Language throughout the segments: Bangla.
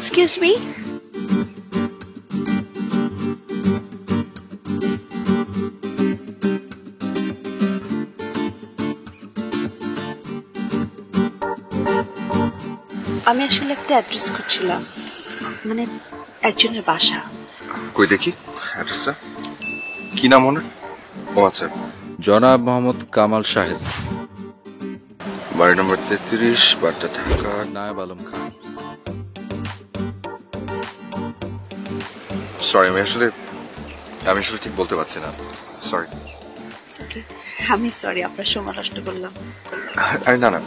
এক্সকিউজ মি, আমি আসলে একটা অ্যাড্রেস করছিলাম, মানে একজনের বাসা। কই দেখি অ্যাড্রেসটা। কি নাম ওনার? ও আচ্ছা, জনাব মোহাম্মদ কামাল শাহেদ, বাড়ি নম্বর 33, বাড়িটা ঢাকা। নায়েব আলম খান। সরি, আমি আসলে ঠিক বলতে পারছি না, সরি। আমি সরি, আপনার সময় নষ্ট করলাম। আরে না না,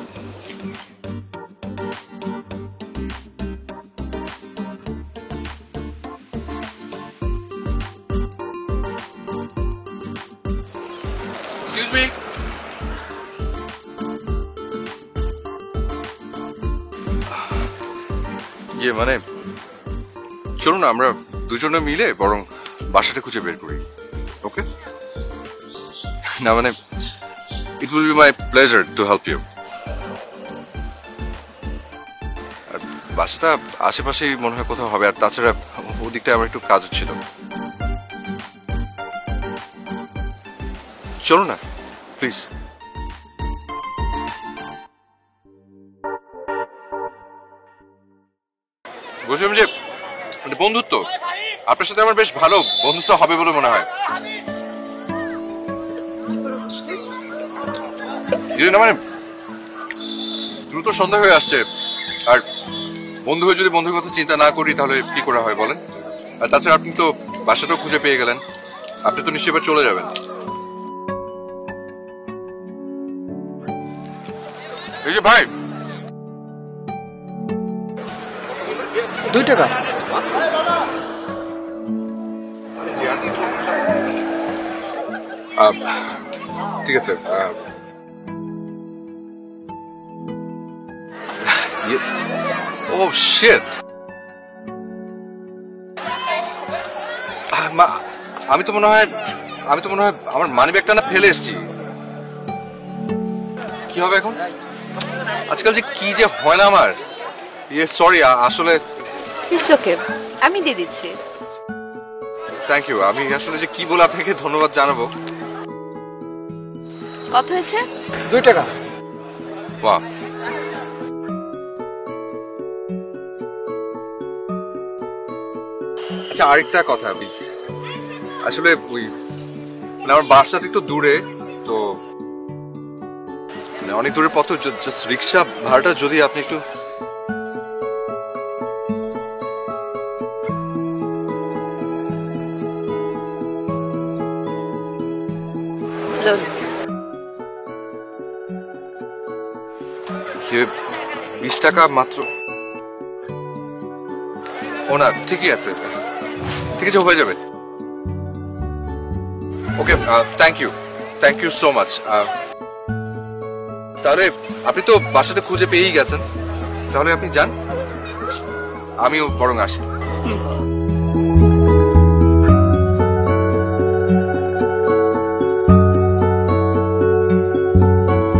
ইয়ে মানে চলুন আমরা দুজনে মিলে বরং বাসাটা খুঁজে বের করি, ওকে? না মানে it will be my pleasure to help you. বাসাটা আশেপাশেই মনে হয় কোথাও হবে, আর তাছাড়া ওদিকটা আমার একটু কাজও ছিল। চলো না প্লিজ। বুঝলাম যে মানে বন্ধুত্ব, আপনার সাথে আমার বেশ ভালো বন্ধুত্ব হবে বলে মনে হয়। মানে দ্রুত সন্ধ্যা হয়ে আসছে, আর বন্ধু হয়ে যদি বন্ধুর কথা চিন্তা না করি তাহলে কি করা হয় বলেন? আর তাছাড়া আপনি তো বাসাটাও খুঁজে পেয়ে গেলেন, আপনি তো নিশ্চয়ই এবার চলে যাবেন। এই যে ভাই, 2 টাকা। ঠিক আছে। ও শিট, আমি তো মনে হয় আমার মানি ব্যাগটা না ফেলে এসেছি। কি হবে এখন? আজকাল যে কি যে হয় না আমার। সরি, আসলে ইটস ওকে, আমি দিয়ে দিচ্ছি। Thank you. আমি আসলে যে কি বলে আপনাকে ধন্যবাদ জানাবো। কত হয়েছে? 2 টাকা। বাহ, আচ্ছা আরেকটা কথা, আমি আসলে ওই মানে আমার বাসাটা একটু দূরে তো, মানে অনেক দূরের পথ, জাস্ট রিক্সা ভাড়াটা যদি আপনি একটু। লোন 20 টাকা মাত্র? ও না, ঠিকই আছে, ঠিক আছে, হয়ে যাবে। ওকে, থ্যাংক ইউ সো মাচ। তাহলে আপনি তো বাসাটা খুঁজে পেয়েই গেছেন, তাহলে আপনি যান, আমিও বরং আসি।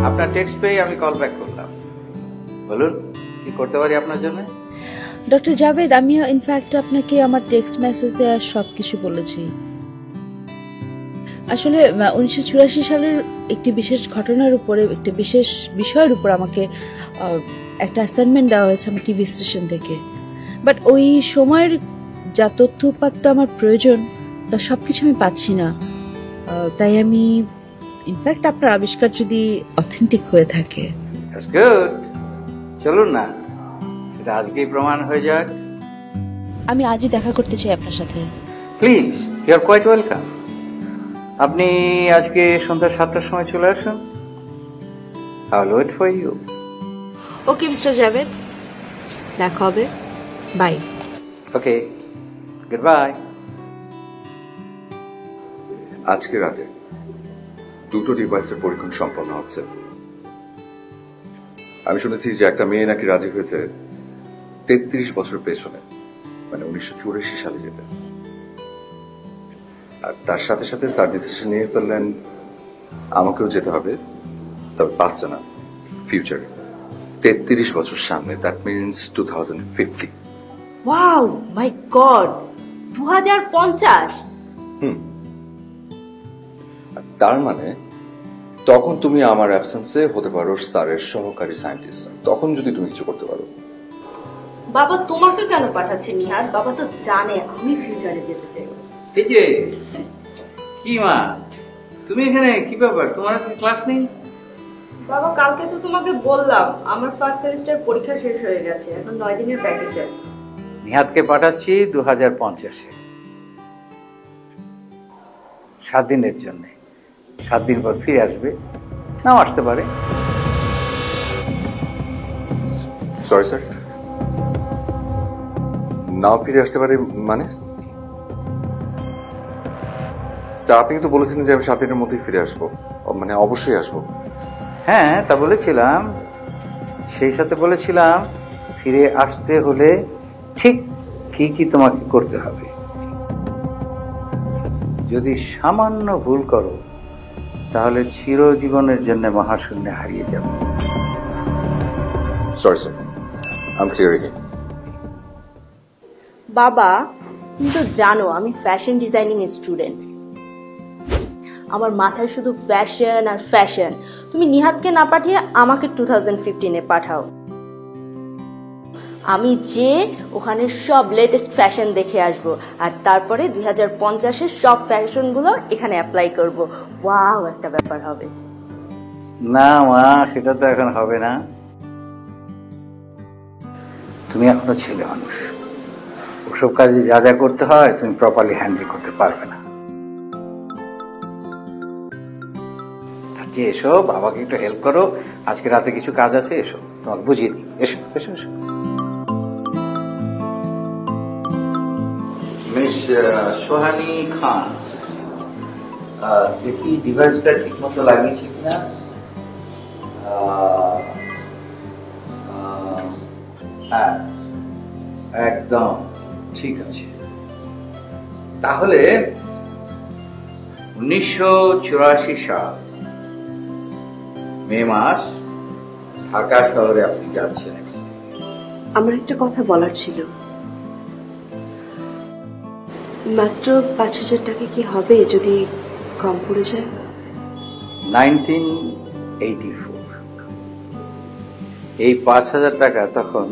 আপনার টেক্সট পেয়ে আমি কল ব্যাক করলাম। বলুন কি করতে পারি আপনার জন্য? ডক্টর জাভেদ, আমিও ইনফ্যাক্ট আপনাকে আমার টেক্সট মেসেজে সবকিছু বলেছি। আসলে 1984 সালের একটি বিশেষ ঘটনার উপরে, একটি বিশেষ বিষয়ের উপর আমাকে একটা অ্যাসাইনমেন্ট দেওয়া হয়েছে আমার টিভি স্টেশন থেকে। বাট ওই সময়ের যা তথ্য উপাত্ত আমার প্রয়োজন তা সবকিছু আমি পাচ্ছি না। তাই আমি ইনফ্যাক্ট আপনার আবিষ্কার যদি অথেন্টিক হয়ে থাকে। চলুন না, সেটা আজকেই প্রমাণ হয়ে যাক। আমি আজই দেখা করতে চাই আপনার সাথে। Please, you are quite welcome. আপনি আজকে সন্ধ্যা 7টার সময় চলে আসুন। I will wait for you. Okay mister Javed, দেখা হবে। বাই। Okay, good bye. আজকে রাতে 2টো ডিভাইসের পরীক্ষণ সম্পন্ন হচ্ছে। আমি শুনেছি যে একটা মেয়ে নাকি রাজি হয়েছে 33 বছর পেছনে, মানে 1984 সালে যেতে। আর তার সাথে সাথে স্যার ডিসিশন নিয়ে ফেললেন আমাকেও যেতে হবে, তবে পাঁচটা না, ফিউচারে 33 বছর সামনে, that means 2050। Wow my god, 2050। তার মানে তখন তুমি আমার অ্যাবসেন্সে হতে পারো স্যারের সহকারী সায়েন্টিস্ট, তখন যদি তুমি কিছু করতে পারো। বাবা তোমাকে কেন পাঠাচ্ছে নিহার? বাবা তো জানে আমি ফিউচারে যেতে চাই। এই যে কি মা, তুমি এখানে কি ব্যাপার, তোমার আজকে ক্লাস নেই? বাবা কালকে তো তোমাকে বললাম আমার ফার্স্ট সেমিস্টার পরীক্ষা শেষ হয়ে গেছে, এখন 9 দিনের প্যাকেজে। নিহাতকে পাঠাচ্ছি 2050-এ, 7 দিনের জন্য। 7 দিন পর ফিরে আসবে, নাও আসতে পারে। সরি স্যার, নাও ফিরে আসতে পারে মানে? স্যার আপনি কিন্তু বলেছিলেন যে আমি 7 দিনের মধ্যেই ফিরে আসবো, মানে অবশ্যই আসবো। হ্যাঁ তা বলেছিলাম, সেই সাথে বলেছিলাম ফিরে আসতে হলে ঠিক কি কি তোমাকে করতে হবে। যদি সামান্য ভুল করো তাহলে চিরজীবনের জন্য মহাশূন্যে হারিয়ে যাবে। Sorry sir, I am clear again. বাবা তুমি তো জানো আমি ফ্যাশন ডিজাইনিং স্টুডেন্ট, আমার মাথায় শুধু ফ্যাশন আর ফ্যাশন। তুমি নিহাতকে না পাঠিয়ে আমাকে 2015-এ পাঠাও, আমি যে ওখানে সব লেটেস্ট ফ্যাশন দেখে আসব, আর তারপরে 2050-এর সব ফ্যাশনগুলো এখানে অ্যাপ্লাই করব। ওয়াও, একটা ব্যাপার হবে। না মা, সেটা তো এখন হবে না। তুমি এখনো ছেলে মানুষ, ওসব কাজে যা যা করতে হয় তুমি প্রপারলি হ্যান্ডেল করতে পারবে না। তার যে এসো, বাবাকে একটু হেল্প করো, আজকে রাতে কিছু কাজ আছে, এসো তোমাকে বুঝিয়ে দিই। এসো এসো এসো। মিস সোহানি খান, দেখি ডিভাইসটা ঠিক মতো লাগিয়েছি কিনা। হ্যাঁ একদম ঠিক আছে। তাহলে 1984 সাল মে মাস ঢাকা শহরে আপনি যাচ্ছেন। আমার একটা কথা বলার ছিল। মাত্র 5,000 টাকা কি হবে যদি কম পড়ে যায়? 1984, এই 5,000 টাকা তখন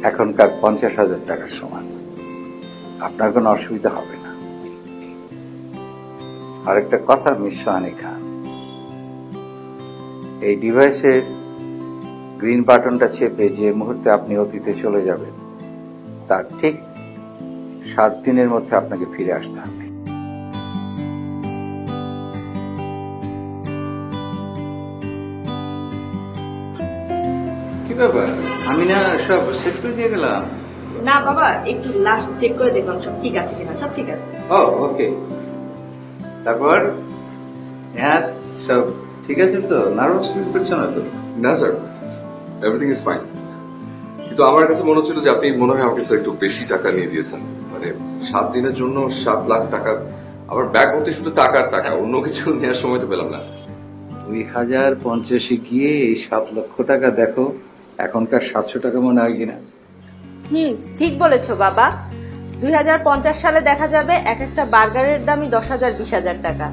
এখনকার 50,000 টাকার সমান। আপনার কোনো অসুবিধা হবে না। আরেকটা কথা মিস সোহানি খান, এই ডিভাইসের গ্রিন বাটনটা চেপে যে মুহূর্তে আপনি অতীতে চলে যাবেন, তার ঠিক 7 দিনের মধ্যে আপনাকে ফিরে আসতে হবে। কি ব্যাপার, আমি না সব সেট করে দিয়ে গেলাম? না বাবা, একটু লাস্ট চেক করে দেখলাম সব ঠিক আছে কিনা। সব ঠিক আছে। ও ওকে। তারপর হ্যাঁ সব ঠিক আছে তো? নার্ভাস ফিল করছো না তো? না স্যার, এভরিথিং ইজ ফাইন। কিন্তু আমার কাছে মনে হচ্ছিল যে আপনি মনে হয় আমাকে স্যার একটু বেশি টাকা নিয়ে দিয়েছেন। মানে 7 দিনের জন্য 7 লাখ টাকা, আবার ব্যাগ ভর্তি শুধু টাকার টাকা, অন্য কিছু নেওয়ার সময় তো পেলাম না। 2050-এ গিয়ে এই 7 লক্ষ টাকা দেখো এখনকার 700 টাকা মনে হয় কিনা। ঠিক বলেছো বাবা। 2050 সালে দেখা যাবে এক একটা বার্গারের দামই 10,000 20,000 টাকা।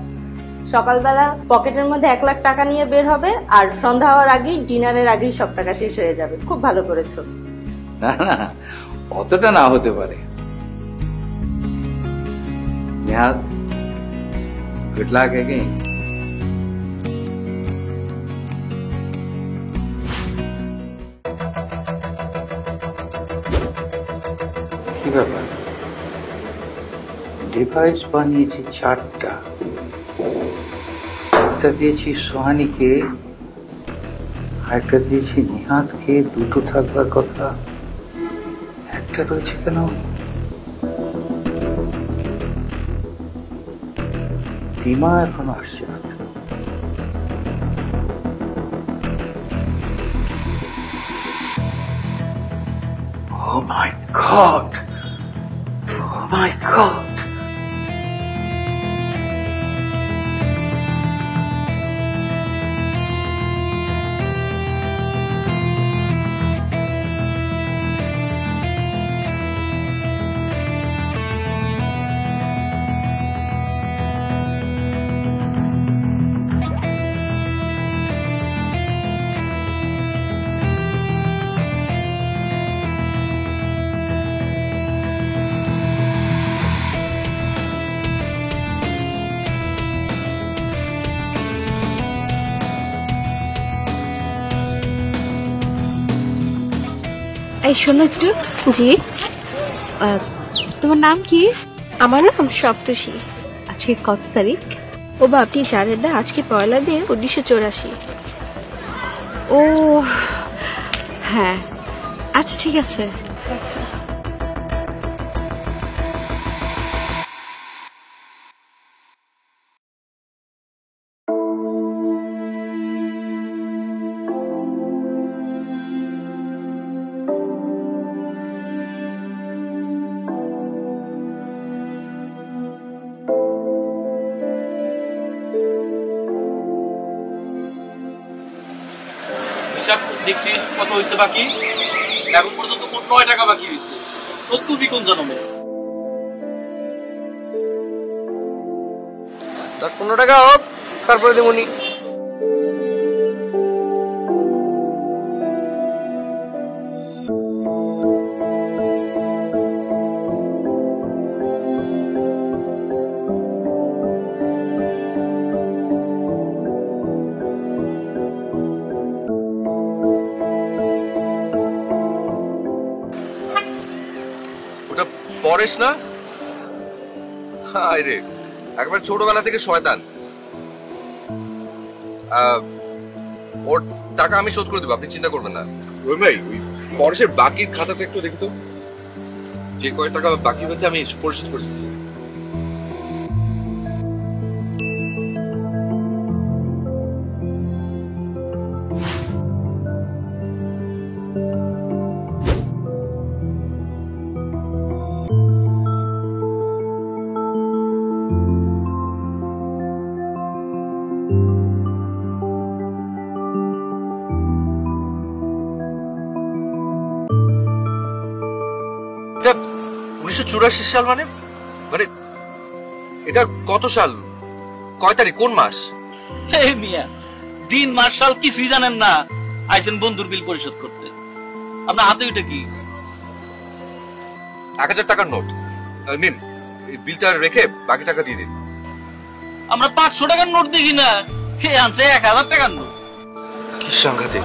সকালবেলা পকেটের মধ্যে 1 লাখ টাকা নিয়ে বের হবে, আর সন্ধ্যা হওয়ার আগেই ডিনারের আগেই সব টাকা শেষ হয়ে যাবে। খুব ভালো করেছো। না না, অতটা না হতে পারে। Nihat, good luck again. কি ব্যাপার, ডিভাইস বানিয়েছি 4টা, একটা দিয়েছি সোহানিকে, আরেকটা দিয়েছি নিহাতকে। 2টো থাকবার কথা, একটা রয়েছে কেন? টিমা এখনো আসছে না কেন? Oh my God! Oh my God! এই শোনো একটু। জি, তোমার নাম কি? আমার নাম সপ্তর্ষি। আজকে কত তারিখ? ও বা আপনি জানেন না, আজকে 1 মে 1984। ও হ্যাঁ, আচ্ছা ঠিক আছে। আচ্ছা, হিসাব দেখছি কত হয়েছে বাকি। এখন পর্যন্ত মোট 9 টাকা বাকি হয়েছে। প্রত্যুপি কোন জন্মে 10-15 টাকা হোক, তারপরে দেবনি। ওটা পরেশ না? হায় রে, একবার ছোটবেলা থেকে শয়তান। ওর টাকা আমি শোধ করে দেবো, আপনি চিন্তা করবেন না। রহিম ভাই, ওই পরেশের বাকির খাতাটা একটু দেখি তো। যে কয় টাকা বাকি হয়েছে আমি পরিশোধ করে দিচ্ছি। এটা 1984 সাল মানে মানে এটা কত সাল, কয় তারিখ, কোন মাস? হে মিয়া, দিন মাস সাল কিছুই জানেন না, আইছেন বন্ধুর বিল পরিশোধ করতে। আপনার হাতে ওইটা কি? 1000 টাকার নোট। নিন, এই বিলটা রেখে বাকি টাকা দিয়ে দিন। আমরা 500 টাকার নোট দেখি না, হে আনছে 1000 টাকার নোট। কি সাংঘাতিক!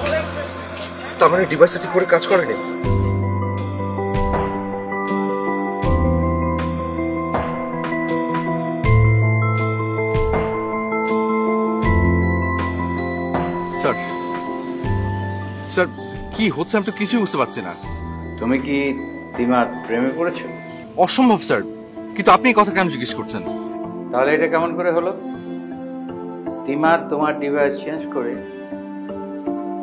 তার মানে ডিভাইসটা ঠিক করে কাজ করেনি। স্যার, স্যার কি হচ্ছে আমি তো কিছুই বুঝতে পারছি না। তুমি কি তিমার প্রেমে পড়েছো? অসম্ভব স্যার, কিন্তু আপনি এই কথা কেন জিজ্ঞেস করছেন? তাহলে এটা কেমন করে হলো? তিমার তোমার ডিভাইস চেঞ্জ করে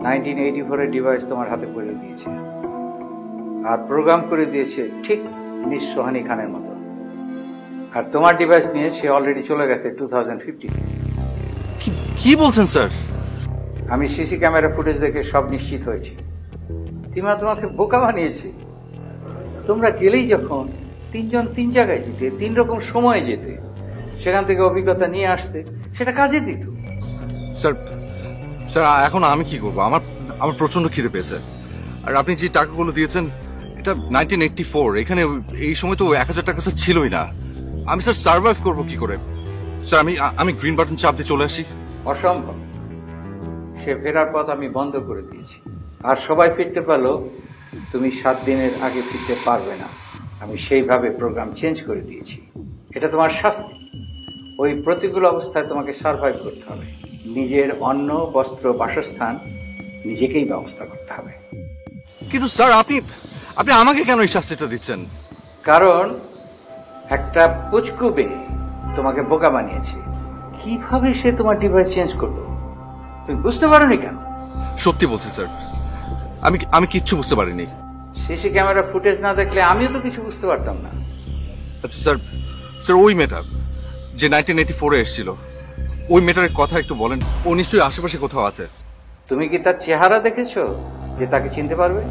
1984 এর ডিভাইস তোমার হাতে পড়ে দিয়েছে, আর প্রোগ্রাম করে দিয়েছে ঠিক মিস সোহানি খানের মতো। আর তোমার ডিভাইস নিয়ে সে অলরেডি চলে গেছে 2015। কি বলছেন স্যার? আমি সিসি ক্যামেরা ফুটেজ দেখে সব নিশ্চিত হয়েছি। তিমা তোমাকে বোকা বানিয়েছে। তোমরা গেলেই যখন 3 জন 3 জায়গায় যেতে, 3 রকম সময়ে যেতে, সেখান থেকে অভিজ্ঞতা নিয়ে আসতে, সেটা কাজে দিত। স্যার, স্যার এখন আমি কি করবো? আমার আমার প্রচন্ড খিদে পেয়েছে। আর আপনি যে টাকাগুলো দিয়েছেন এটা 1984, এখানে এই সময় তো 1000 টাকা স্যার ছিলই না। আমি স্যার সার্ভাইভ করবো কি করে? স্যার আমি গ্রিন বাটন চাপ দিয়ে চলে আসি। অসম্ভব। সে ফেরার পথ আমি বন্ধ করে দিয়েছি। আর সবাই ফিরতে পারলো, তুমি 7 দিনের আগে ফিরতে পারবে না। আমি সেইভাবে প্রোগ্রাম চেঞ্জ করে দিয়েছি। এটা তোমার শাস্তি। ওই প্রতিকূল অবস্থায় তোমাকে সার্ভাইভ করতে হবে। নিজের অন্ন, বস্ত্র, বাসস্থান নিজেকেই ব্যবস্থা করতে হবে। কিন্তু স্যার আপনি আপনি আমাকে কেন এই শাস্তিটা দিচ্ছেন? কারণ একটা পুচকুবে তোমাকে বোকা বানিয়েছে। কিভাবে সে তোমার ডিভাইস চেঞ্জ করলো তুমি বুঝতে পারোনি কেন? সত্যি বলছি স্যার, আমি কিচ্ছু বুঝতে পারিনি। সিসি ক্যামেরা ফুটেজ না দেখলে আমিও তো কিছু বুঝতে পারতাম না। আচ্ছা স্যার, স্যার ওই মেয়েটা যে 1984 এসেছিল, ওই মেয়েটার কথা একটু বলেন। ও নিশ্চয়ই আশেপাশে কোথাও আছে। তুমি কি তার চেহারা দেখেছো যে তাকে চিনতে পারবে,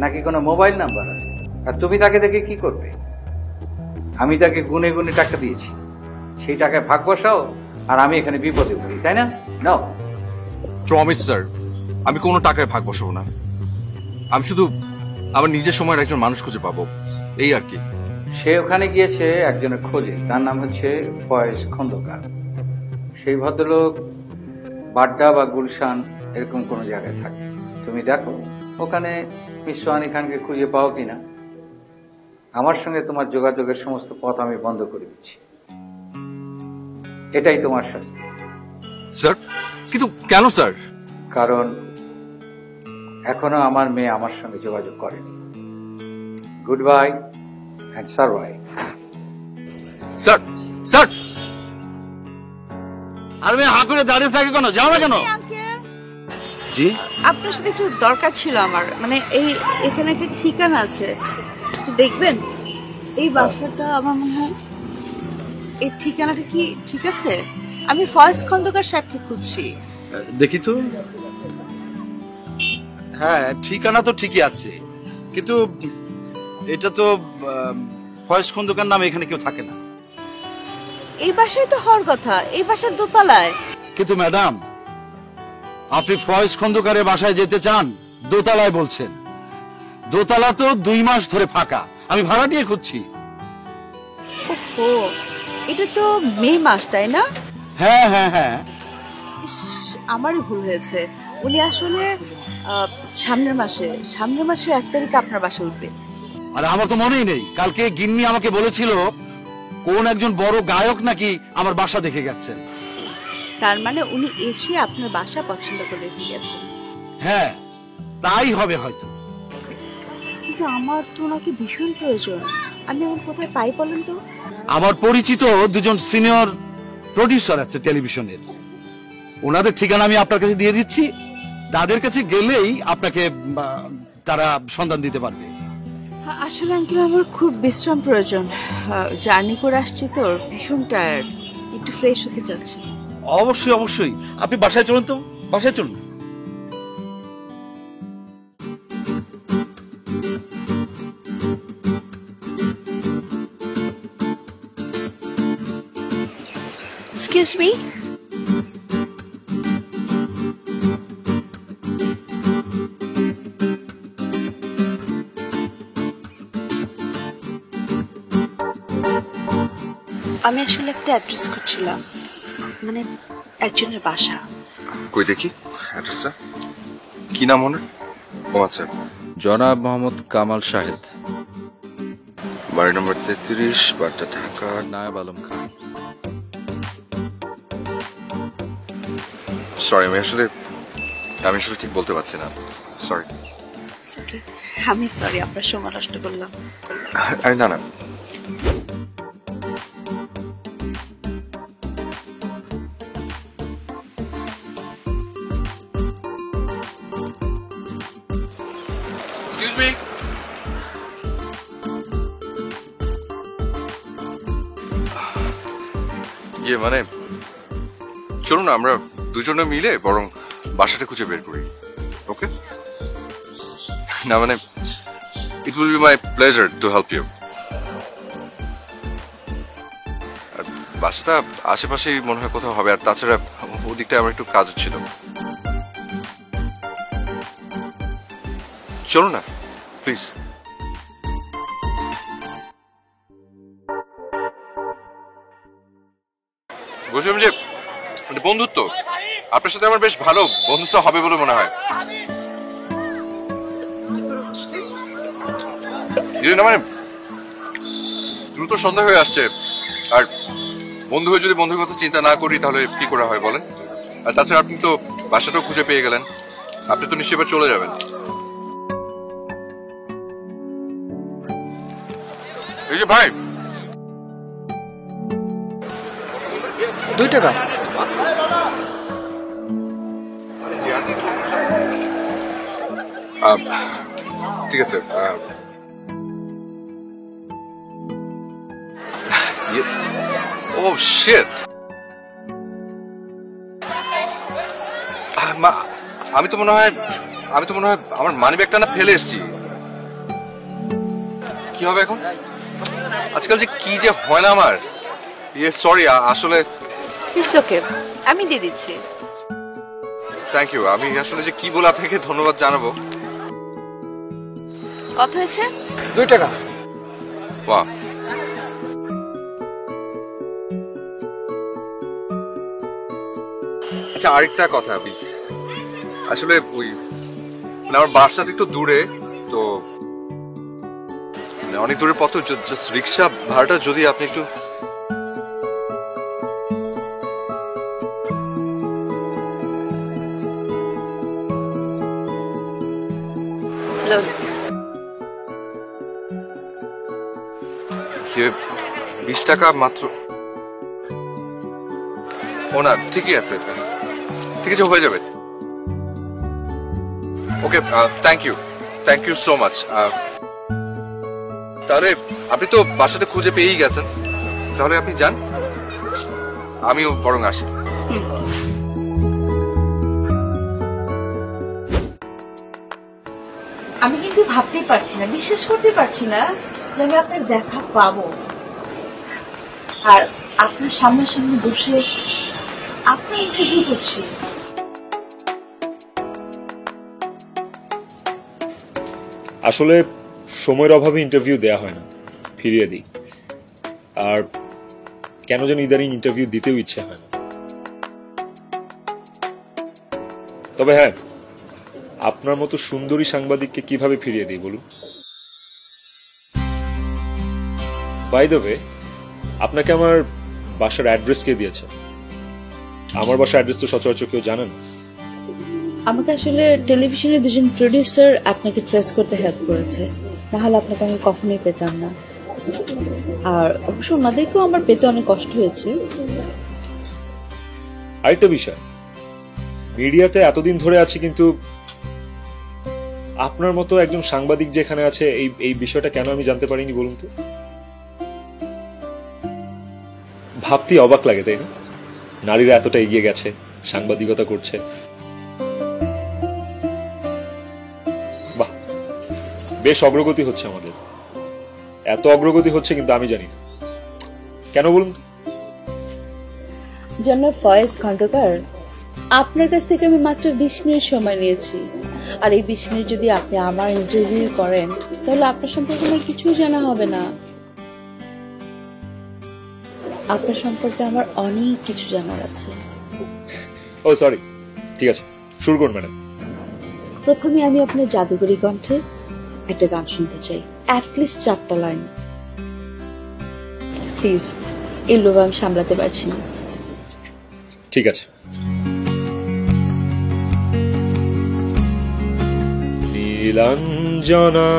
নাকি কোনো মোবাইল নাম্বার আছে? আর তুমি তাকে দেখে কি করবে? আমি তাকে গুনে গুনে টাকা দিয়েছি, সেই টাকায় ভাগ বসাও, আর আমি এখানে বিপদে পড়ি, তাই না? নাও। প্রমিস স্যার, আমি কোনো টাকায় ভাগ বসাবো না। আমি শুধু আমার নিজের সময়ের একজন মানুষ খুঁজে পাবো, এই আর কি। সে ওখানে গিয়েছে একজনের খোঁজে, তার নাম হচ্ছে ফয়েজ খন্দকার। সেই ভদ্রলোক বাড্ডা বা গুলশান এরকম কোনো জায়গায় থাকে। তুমি দেখো ওখানে মিস সোহানী খানকে খুঁজে পাও কিনা। আমার সঙ্গে তোমার যোগাযোগের সমস্ত পথ আমি বন্ধ করে দিচ্ছি। এটাই তোমার শাস্তি। স্যার, কিন্তু কেন স্যার? কারণ এখনো আমার মেয়ে আমার সঙ্গে যোগাযোগ করেনি। গুড বাই অ্যান্ড সারভাই। স্যার, স্যার, আর মেয়ে হা করে দাঁড়িয়ে থাকে কেন? যাও না কেন? জি আপনার সাথে একটু দরকার ছিল আমার, মানে এখানে একটা ঠিকানা আছে, একটু দেখবেন? এই বাসাটা আমার মনে হয়, এই ঠিকানাটা কি ঠিক আছে? আমি ফয়েজ খন্দকার সাহেবকে খুঁজছি। দেখি তো। হ্যাঁ, ঠিকানা তো ঠিকই আছে, কিন্তু এটা তো ফয়েজ খন্দকার নামে এখানে কেউ থাকে না। এই বাসায় তো হওয়ার কথা, এই বাসার দোতলায়। কিন্তু ম্যাডাম, আপনি ফয়েজ খন্দকারের বাসায় যেতে চান, দোতলায় বলছেন। দোতলা তো 2 মাস ধরে ফাঁকা, আমি ভাড়া দিয়ে খুঁজছি। ও, এটা তো মে মাস, তাই না? হ্যাঁ হ্যাঁ হ্যাঁ। ইস, আমারই ভুল হয়েছে। উনি আসলে সামনের মাসে 1 তারিখে আপনার বাসায় উঠবে। আর আমার তো মনেই নেই, কালকে গিন্নি আমাকে বলেছিল কোন একজন বড় গায়ক নাকি আমার বাসা দেখে গেছেন। তার মানে উনি এসে আপনার বাসা পছন্দ করে রেখে গেছেন। হ্যাঁ, তাই হবে হয়তো। কিন্তু আমার তো ওনাকে ভীষণ প্রয়োজন, আমি এখন কোথায় পাই বলেন তো? আমার পরিচিত 2জন সিনিয়র প্রডিউসার আছে টেলিভিশনের, ওনাদের ঠিকানা আমি আপনার কাছে দিয়ে দিচ্ছি। তাদের কাছে গেলেই আপনাকে তারা সন্ধান দিতে পারবে। আসলে আঙ্কেল, আমার খুব বিশ্রাম প্রয়োজন। জার্নি করে আসছি তো, ভীষণ টায়ার্ড, একটু ফ্রেশ হতে চাচ্ছি। অবশ্যই অবশ্যই, আপনি বাসায় চলুন তো, বাসায় চলুন। এক্সকিউজ মি, আমি আসলে একটা অ্যাড্রেস খুঁজছিলাম, মানে একজনের বাসা। কই দেখি অ্যাড্রেসটা। কি নাম ওনার? ও আচ্ছা, জনাব মোহাম্মদ কামাল শাহেদ, বাড়ি নম্বর 33, বাড়িটা ঢাকা। নায়েব আলম খান। সরি, আমি আসলে ঠিক বলতে পারছি না, সরি। আমি সরি, আপনার সময় নষ্ট করলাম। আরে না না, এক্সকিউজ মি। মানে চলুন না, আমরা দুজনে মিলে বরং বাসাটা খুঁজে বের করি। ওকে? না মানে, it will be my pleasure to help you. বাসাটা আশেপাশেই মনে হয় কোথাও হবে, আর তাছাড়া ওদিকটা আমার একটু কাজ ছিল। চলো না প্লিজ। বুঝলাম যে বন্ধুত্ব, আপনার সাথে আমার বেশ ভালো বন্ধুত্ব হবে বলে মনে হয়। মানে দ্রুত সন্ধ্যা হয়ে আসছে, আর বন্ধু হয়ে যদি বন্ধুর কথা চিন্তা না করি তাহলে কি করে হয় বলেন? আর তাছাড়া আপনি তো বাসাটাও খুঁজে পেয়ে গেলেন, আপনি তো নিশ্চয়ই এবার চলে যাবেন। এই যে ভাই, 2 টাকা। ঠিক আছে। ও শিট, আমি তো মনে হয় আমার মানি ব্যাগটা না ফেলে এসেছি। কি হবে এখন? আজকাল যে কি যে হয় না আমার। সরি, আসলে ইটস ওকে, আমি দিয়ে দিচ্ছি। Thank you. আমি আসলে যে কি বলে আপনাকে ধন্যবাদ জানাবো। কত হয়েছে? 2 টাকা। বাহ, আচ্ছা আরেকটা কথা, আমি আসলে ওই মানে আমার বাসাটা একটু দূরে, তো মানে অনেক দূরের পথ, জাস্ট রিক্সা ভাড়াটা যদি আপনি একটু ইয়ে, 20 টাকা মাত্র। ও না, ঠিকই আছে, ঠিক আছে, হয়ে যাবে। ওকে, থ্যাংক ইউ সো মাচ। তাহলে আপনি তো বাসাটা খুঁজে পেয়েই গেছেন, তাহলে আপনি যান, আমিও বরং আসি। আমি কিন্তু ভাবতেই পারছি না, বিশ্বাস করতে পারছি না যে আমি আপনার দেখা পাবো আর আপনার সামনাসামনি বসে আপনার ইন্টারভিউ করছি। আসলে সময়ের অভাবে ইন্টারভিউ দেয়া হয় না, ফিরিয়ে দিই। আর কেন যেন ইদানিং ইন্টারভিউ দিতেও ইচ্ছে হয় না। তবে হ্যাঁ, আপনার মতো সুন্দরী সাংবাদিককে কিভাবে ফিরিয়ে দিই বলুন? বাই দ্য ওয়ে, আপনাকে আমার বাসার অ্যাড্রেস কে দিয়েছে? আমার বাসার অ্যাড্রেস তো সচরাচর কেউ জানেন। আমাকে আসলে টেলিভিশনের দুজন প্রডিউসার আপনাকে ট্রেস করতে হেল্প করেছে, তাহলে আপনাকে আমি কখনোই পেতাম না। আর অবশ্য ওনাদেরকেও আমার পেতে অনেক কষ্ট হয়েছে। আরেকটা বিষয়, মিডিয়াতে এতদিন ধরে আছি, কিন্তু আপনার মতো একজন সাংবাদিক যেখানে আছে, এই বিষয়টা কেন আমি জানতে পারিনি বলুন তো? ভাবতে অবাক লাগে, তাই না? নারীরা এতটা এগিয়ে গেছে, সাংবাদিকতা করছে। বাহ, বেশ অগ্রগতি হচ্ছে আমাদের। এত অগ্রগতি হচ্ছে কিন্তু আমি জানি না কেন বলুন তো? জনাব ফয়েজ খন্দকার, আপনার কাছ থেকে আমি মাত্র 20 মিনিট সময় নিয়েছি, আর এই 20 মিনিট যদি আপনি আমার ইন্টারভিউ করেন তাহলে আপনার সম্পর্কে আমার কিছুই জানা হবে না। আপনার সম্পর্কে আমার অনেক কিছু জানার আছে। ও সরি, ঠিক আছে, শুরু করুন ম্যাডাম। প্রথমে আমি আপনার জাদুকরি কণ্ঠে একটা গান শুনতে চাই, অ্যাটলিস্ট 4টা লাইন। প্লিজ, এই লোভ আমি সামলাতে পারছি না। ঠিক আছে। নীলাঞ্জনা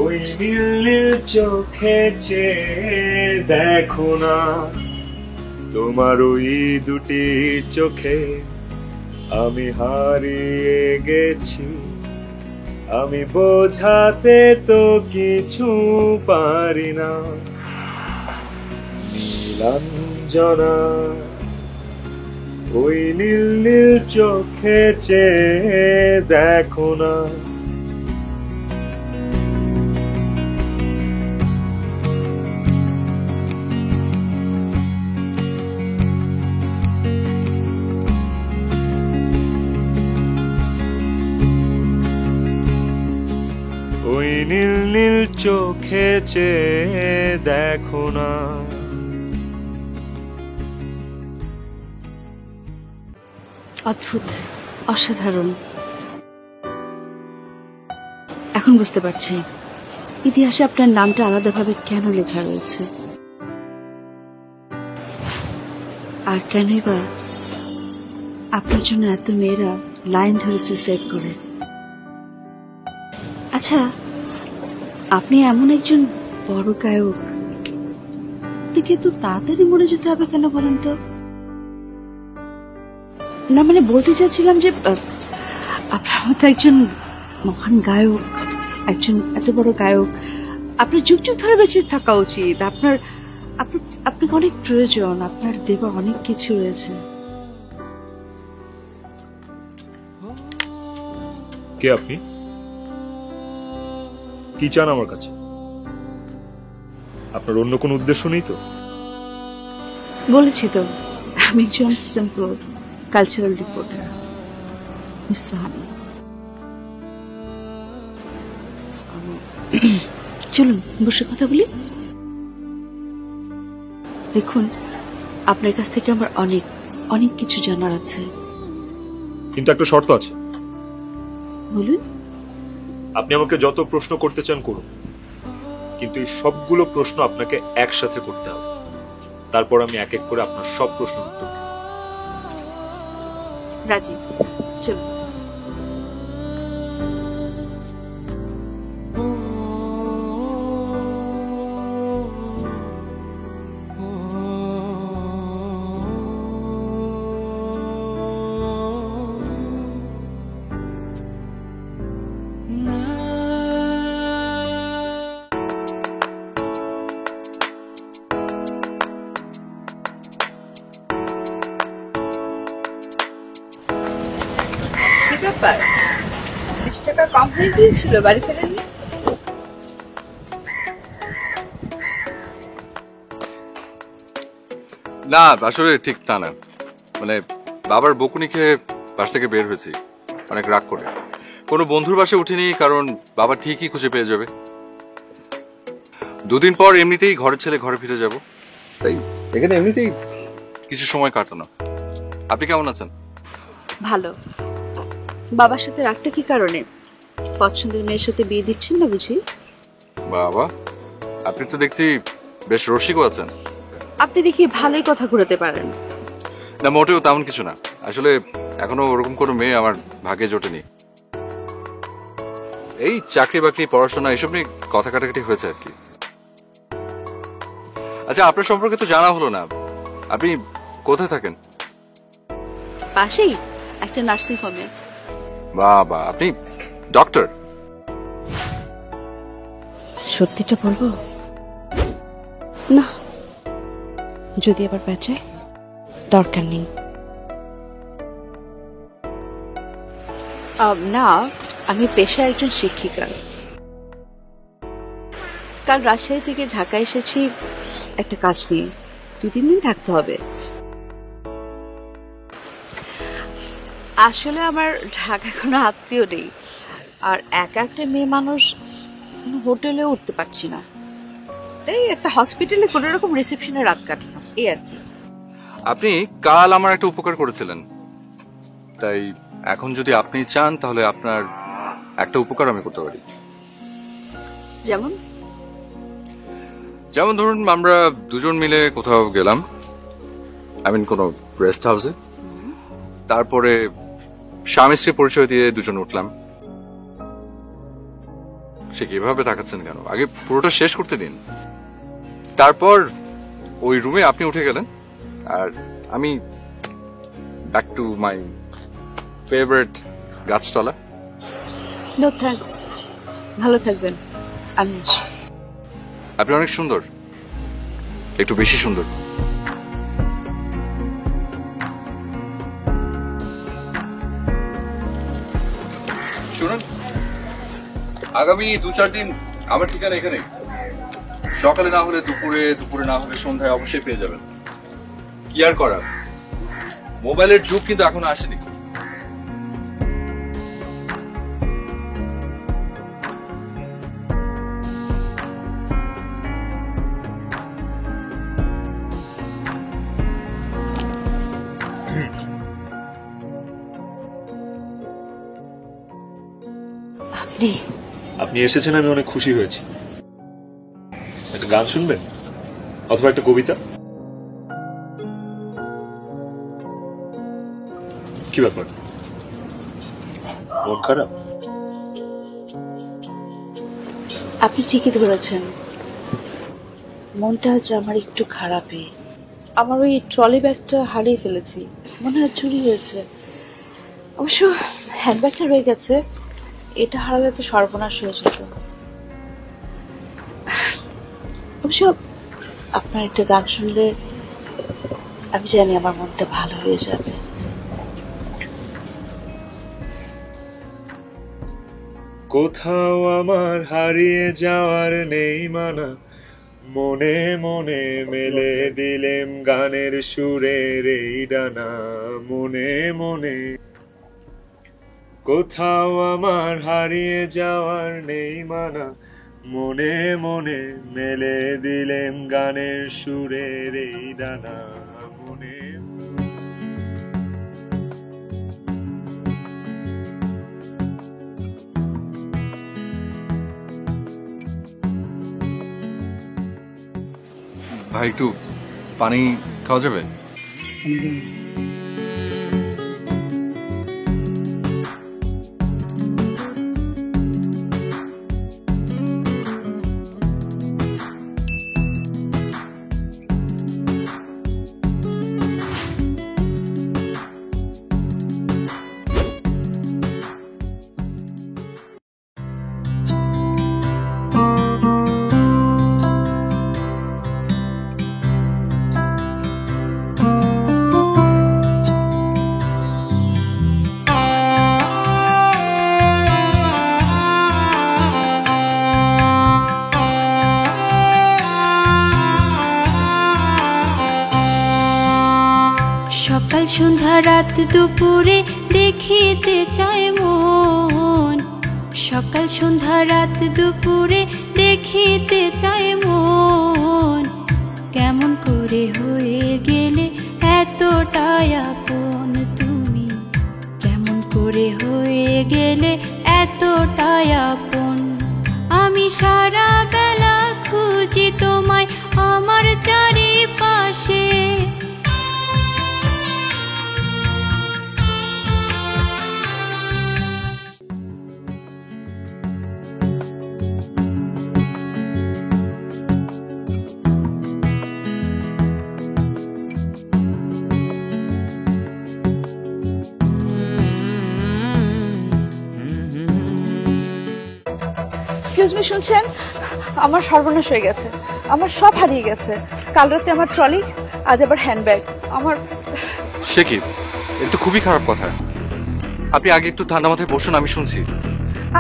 ওই নীল নীল চোখে চেয়ে দেখো না, তোমার ওই দুটি চোখে আমি হারিয়ে গেছি। আমি বোঝাতে তো কিছু পারি না। নীলাঞ্জনা ওই নীল নীল চোখে চেয়ে দেখো না। ওই নীল নীল চোখে চেয়ে দেখো না। অদ্ভুত, অসাধারণ। এখন বুঝতে পারছি ইতিহাসে আপনার নামটা আলাদাভাবে কেন লেখা রয়েছে, আর কেনই বা আপনার জন্য এত মেয়েরা লাইন ধরে সুইসাইড করে। আচ্ছা, আপনি এমন একজন বড় গায়ক, আপনাকে এত তাড়াতাড়ি মরে যেতে হবে কেন বলেন তো? না, মানে বলতে চাচ্ছিলাম যে আপনার মতো একজন মহান গায়ক, একজন এত বড় গায়ক, আপনার যুগ যুগ ধরে বেঁচে থাকা উচিত। আপনাকে অনেক প্রয়োজন, আপনার দেবার অনেক কিছু রয়েছে। কে আপনি? কি চান আমার কাছে? আপনার অন্য কোনো উদ্দেশ্য নেই তো? বলেছি তো, আমি একজন simple cultural reporter, miss Sohani. চলুন বসে কথা বলি। দেখুন, আপনার কাছ থেকে আমার অনেক অনেক কিছু জানার আছে। কিন্তু একটা শর্ত আছে। বলুন। আপনি আমাকে যত প্রশ্ন করতে চান করুন, কিন্তু এই সবগুলো প্রশ্ন আপনাকে একসাথে করতে হবে। তারপর আমি এক এক করে আপনার সব প্রশ্নের উত্তর দেব। রাজি, চলুন। কি ব্যাপার, 20 টাকা কম হয়ে গিয়েছিল, বাড়ি ফেরেননি? না আসলে ঠিক তা না, মানে বাবার বকুনি খেয়ে বাস থেকে বের হয়েছি অনেক রাগ করে। কোনো বন্ধুর বাসে উঠিনি, কারণ বাবা ঠিকই খুঁজে পেয়ে যাবে। 2 দিন পর এমনিতেই ঘরের ছেলে ঘরে ফিরে যাব, তাই এখানে এমনিতেই কিছু সময় কাটানো। আপনি কেমন আছেন? ভালো। বাবার সাথে রাগটা কি কারণে? পছন্দের মেয়ের সাথে বিয়ে দিচ্ছেন না বুঝি? বাবা, আপনি তো দেখছি বেশ রসিকও আছেন। আপনি দেখি ভালোই কথা ঘুরাতে পারেন। না মোটেও তেমন কিছু না, আসলে এখনো ওরকম কোনো মেয়ে আমার ভাগ্যে জোটেনি। এই চাকরি বাকরি পড়াশোনা এসব নিয়ে কথা কাটাকাটি হয়েছে আর কি। আচ্ছা, আপনার সম্পর্কে তো জানা হলো না, আপনি কোথায় থাকেন? পাশেই একটা নার্সিং হোমে। বাবা, আপনি ডক্টর? সত্যিটা বলবো না, যদি আবার বেঁচে দরকার নেই। না, আমি পেশায় একজন শিক্ষিকা। কাল রাজশাহী থেকে ঢাকা এসেছি একটা কাজ নিয়ে, 2-3 দিন থাকতে হবে। আসলে আমার ঢাকা কোনো আত্মীয় নেই, আর একা একটা মেয়ে মানুষ হোটেলেও উঠতে পারছি না, তাই একটা হসপিটালে কোনো রকম রিসেপশনে রাত কাটানো, এই আর কি। আপনি কাল আমার একটা উপকার করেছিলেন, তাই এখন যদি আপনি চান তাহলে আপনার একটা উপকার আমি করতে পারি। যেমন? যেমন ধরুন, আমরা দুজন মিলে কোথাও গেলাম, কোনো রেস্ট হাউসে, তারপরে স্বামী স্ত্রী পরিচয় দিয়ে দুজন উঠলাম। সে কিভাবে তাকাচ্ছেন কেন? আগে পুরোটা শেষ করতে দিন। তারপর ওই রুমে আপনি উঠে গেলেন, আর আমি ব্যাক টু মাই ফেভারিট গাছতলা। নো থ্যাঙ্কস, ভালো থাকবেন, আমি আসি। আপনি অনেক সুন্দর, একটু বেশি সুন্দর। শুনুন, আগামী 2-4 দিন আমার ঠিকানা এখানে। সকালে না হলে দুপুরে, দুপুরে না হলে সন্ধ্যায় অবশ্যই পেয়ে যাবেন। কি আর করার, মোবাইলের যুগ কিন্তু এখনো আসেনি। আপনি এসেছেন, আমি অনেক খুশি হয়েছি। একটা গান শুনবেন অথবা একটা কবিতা? কি ব্যাপার, মন খারাপ? আপনি ঠিকই ধরেছেন, মনটা হচ্ছে আমার একটু খারাপই। আমার ওই ট্রলি ব্যাগটা হারিয়ে ফেলেছি, মনে হয় চুরি হয়েছে। অবশ্য হ্যান্ডব্যাগটা রয়ে গেছে, এটা হারালে তো সর্বনাশ হয়ে যেত। অবশ্য আপনার একটা গান শুনলে আমি জানি আমার মনটা ভালো হয়ে যাবে। কোথাও আমার হারিয়ে যাওয়ার নেই মানা, মনে মনে মেলে দিলেম গানের সুরের এই ডানা। মনে মনে কোথাও আমার হারিয়ে যাওয়ার নেই মানা, মনে মনে মেলে দিলেম গানের সুরের এই ডানা। মনে ভাই একটু পানি খাওয়া যাবে? সকাল সন্ধ্যা রাত দুপুরে দেখিতে চায় মন, সকাল সন্ধ্যা রাত দুপুরে দেখিতে চায় মন, কেমন করে হয়ে গেলে এতটাই আপন তুমি, কেমন করে হয়ে গেলে এতটাই আপন। আমি সারা বেলা খুঁজি তোমায় আমার চারিপাশে, এক্সকিউজ মি, শুনছেন? আমার সর্বনাশ হয়ে গেছে, আমার সব হারিয়ে গেছে। কাল রাতে আমার ট্রলি, আজ আবার হ্যান্ডব্যাগ। আমার সে কি? এটা তো খুবই খারাপ কথা। আপনি আগে একটু ঠান্ডা মাথায় বসুন, আমি শুনছি।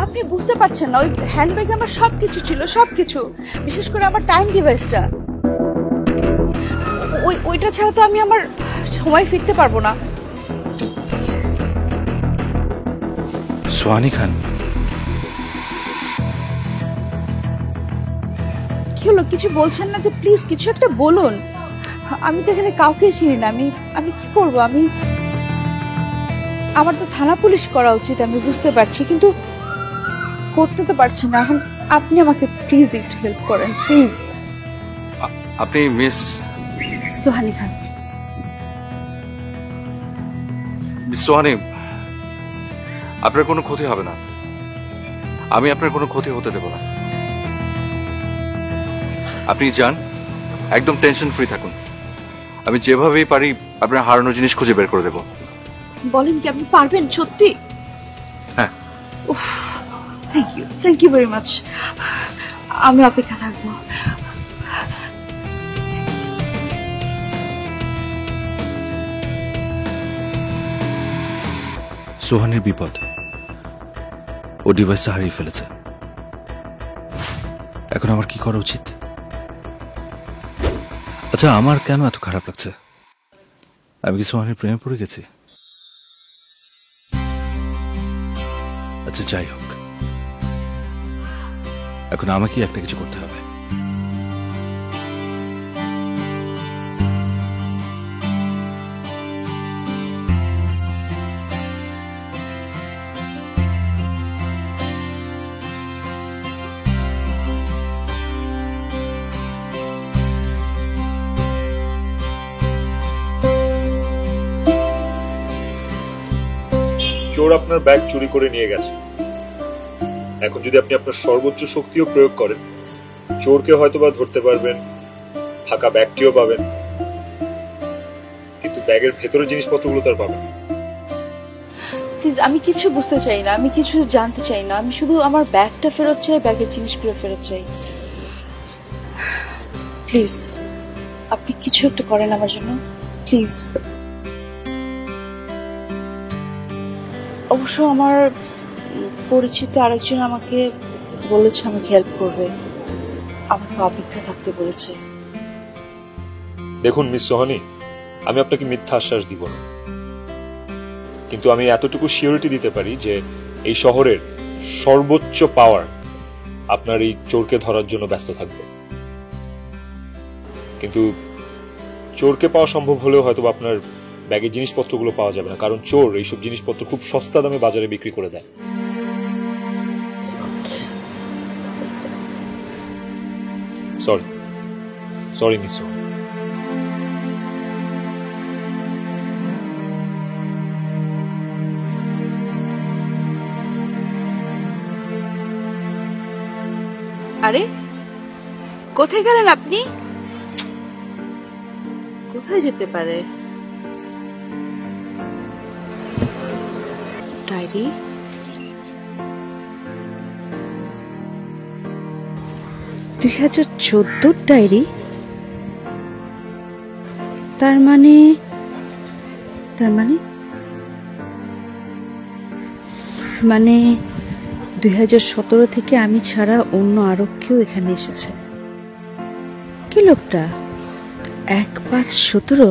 আপনি বুঝতে পারছেন না, ওই হ্যান্ডব্যাগে আমার সবকিছু ছিল, সবকিছু, বিশেষ করে আমার টাইম ডিভাইসটা। ওইটা ছাড়া তো আমি আমার সময় ফিরতে পারবো না। সোহানি খান, কি হলো? কিছু বলছেন না যে? প্লিজ কিছু একটা বলুন। আমি তো এখানে কাউকে চিনি না, আমি কি করব? আমার তো থানা পুলিশ করা উচিত, আমি বুঝতে পারছি, কিন্তু করতে তো পারছি না। এখন আপনি আমাকে প্লিজ একটু হেল্প করেন, প্লিজ। আপনি মিস সোহানি খান। মিস সোহানি, আপনার কোনো ক্ষতি হবে না, আমি আপনার কোনো ক্ষতি হতে দেব না। আপনি যান, একদম টেনশন ফ্রি থাকুন। আমি যেভাবেই পারি আপনার হারানো জিনিস খুঁজে বের করে দেব। বলেন কি, আপনি পারবেন সত্যি? হ্যাঁ। উফ, থ্যাংক ইউ ভেরি মাচ। আমি অপেক্ষা থাকবো। সোহানের বিপদ, ও ডিভাইসটা হারিয়ে ফেলেছে। এখন আমার কি করা উচিত? আচ্ছা, আমার কেন এত খারাপ লাগছে? আমি কি সোহানের প্রেমে পড়ে গেছি? আচ্ছা, যাই হোক, এখন আমাকে একটা কিছু করতে হবে। চোর আপনার ব্যাগ চুরি করে নিয়ে গেছে। এখন যদি আপনি আপনার সর্বোচ্চ শক্তিও প্রয়োগ করেন, চোরকে হয়তোবা ধরতে পারবেন, ফাঁকা ব্যাগটিও পাবেন, কিন্তু ব্যাগের ভেতরের জিনিসপত্রগুলো তার পাবেন। প্লিজ, আমি কিছু বুঝতে চাই না, আমি কিছু জানতে চাই না, আমি শুধু আমার ব্যাগটা ফেরত চাই, ব্যাগের জিনিসগুলো ফেরত চাই। প্লিজ, আপনি কিছু একটা করেন আমার জন্য, প্লিজ। অবশ্য আমার পরিচিত আরেকজন আমাকে বলেছে আমাকে হেল্প করবে, আমাকে অপেক্ষা থাকতে বলেছে। দেখুন মিস সোহানি, আমি আপনাকে মিথ্যা আশ্বাস দিব না, কিন্তু আমি এতটুকু সিওরিটি দিতে পারি যে এই শহরের সর্বোচ্চ পাওয়ার আপনার এই চোরকে ধরার জন্য ব্যস্ত থাকবে। কিন্তু চোরকে পাওয়া সম্ভব হলেও হয়তো আপনার ব্যাগের জিনিসপত্রগুলো পাওয়া যাবে না, কারণ চোর এইসব জিনিসপত্র খুব সস্তা দামে বাজারে বিক্রি করে দেয়। Sorry miss Sohani. আরে কোথায় গেলেন আপনি? কোথায় যেতে পারে? Diary, 2014 diary. তার মানে মানে 2017 থেকে আমি ছাড়া অন্য আরো কেউ এখানে এসেছে। কি লোকটা? 1517।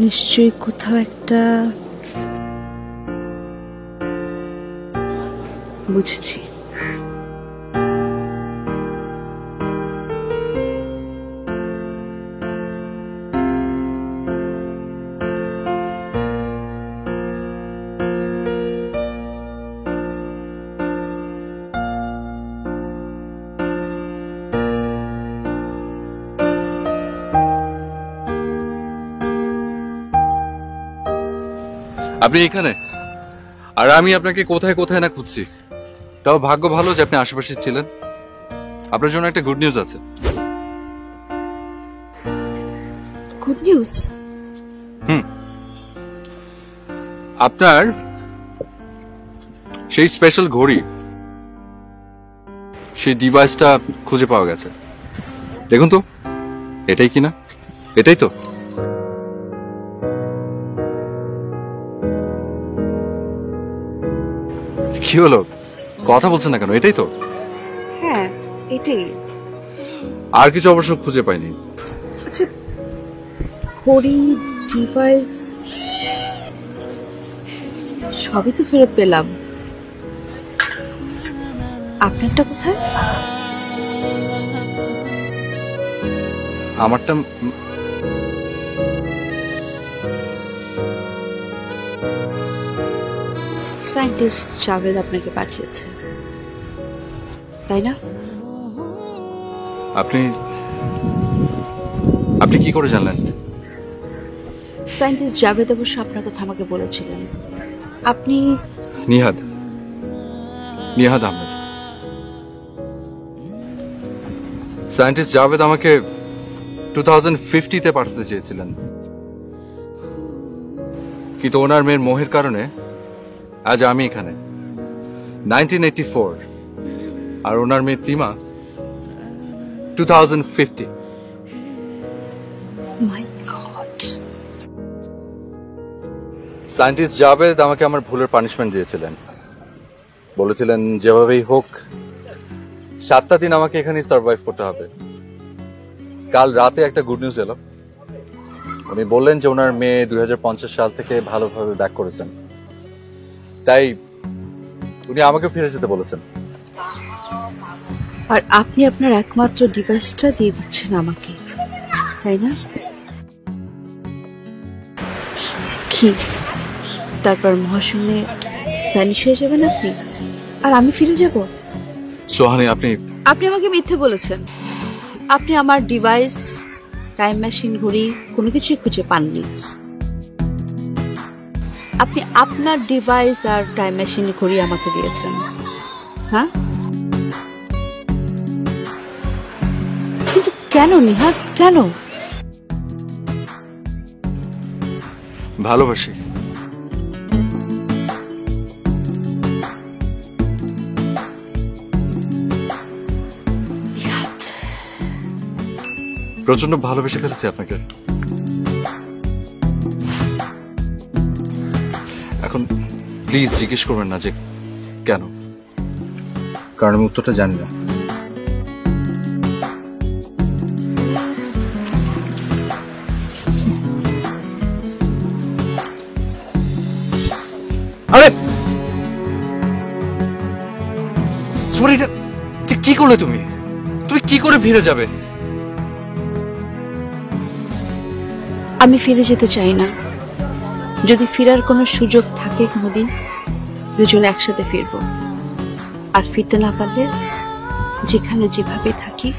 নিশ্চয়ই কোথাও একটা। বুঝেছি। আপনি এখানে, আর আমি আপনাকে কোথায় কোথায় না খুঁজছি। তাও ভাগ্য ভালো যে আপনি আশেপাশে ছিলেন। আপনার জন্য একটা গুড নিউজ আছে। Good news? আপনার সেই স্পেশাল ঘড়ি, সেই ডিভাইসটা খুঁজে পাওয়া গেছে। দেখুন তো, এটাই কিনা? এটাই তো? কি হলো, কথা বলছেন না কেন? এটাই তো? হ্যাঁ এটাই। আর কিছু অবশ্য খুঁজে পাইনি। আচ্ছা, ঘড়ি, ডিভাইস সবই তো ফেরত পেলাম। আপনারটা কোথায়? আমারটা সায়েন্টিস্ট জাভেদ আপনাকে পাঠিয়েছে, তাই না? আপনি কি করে জানলেন? সায়েন্টিস্ট জাভেদ অবশ্য আপনার কথা আমাকে বলেছিলেন। আপনি নিহাদ আহমেদ। সায়েন্টিস্ট জাভেদ আমাকে 2050-তে পাঠাতে চেয়েছিলেন, কিন্তু ওনার মেয়ের মোহের কারণে আজ আমি এখানে 1984, আর ওনার মেয়ে তিমা 2050। মাই গড। সায়েন্টিস্ট জাভেদ আমাকে আমার ভুলের পানিশমেন্ট দিয়েছিলেন। বলেছিলেন যেভাবেই হোক 7টা দিন আমাকে এখানে সার্ভাইভ করতে হবে। কাল রাতে একটা গুড নিউজ এলো। উনি বললেন যে ওনার মেয়ে 2050 সাল থেকে ভালোভাবে ব্যাক করেছেন, তাই উনি আমাকে ফিরে যেতে বলেছেন। আর আপনি আপনার একমাত্র ডিভাইসটা দিয়ে দিচ্ছেন আমাকে, তাই না? কি তারপর মহাশূন্যে ভ্যানিশ হয়ে যাবেন আপনি, আর আমি ফিরে যাব? সোহানি, আপনি আমাকে মিথ্যে বলেছেন। আপনি আমার ডিভাইস, টাইম মেশিন, ঘড়ি কোনো কিছুই খুঁজে পাননি। আপনি আপনার ডিভাইস আর টাইম মেশিন, ঘড়ি আমাকে দিয়েছেন। হ্যাঁ, কিন্তু কেন নিহাদ, কেন? ভালোবাসি। প্রচন্ড ভালোবেসে ফেলেছি আপনাকে। এখন প্লিজ জিজ্ঞেস করবেন না যে কেন, কারণ আমি উত্তরটা জানি না। আরে সরিটা কি করলে তুমি? কি করে ফিরে যাবে? আমি ফিরে যেতে চাই না। যদি ফেরার কোনো সুযোগ থাকে কোনোদিন, দুজন একসাথে ফিরবো। আর ফিরতে না পারলে যেখানে যেভাবে থাকি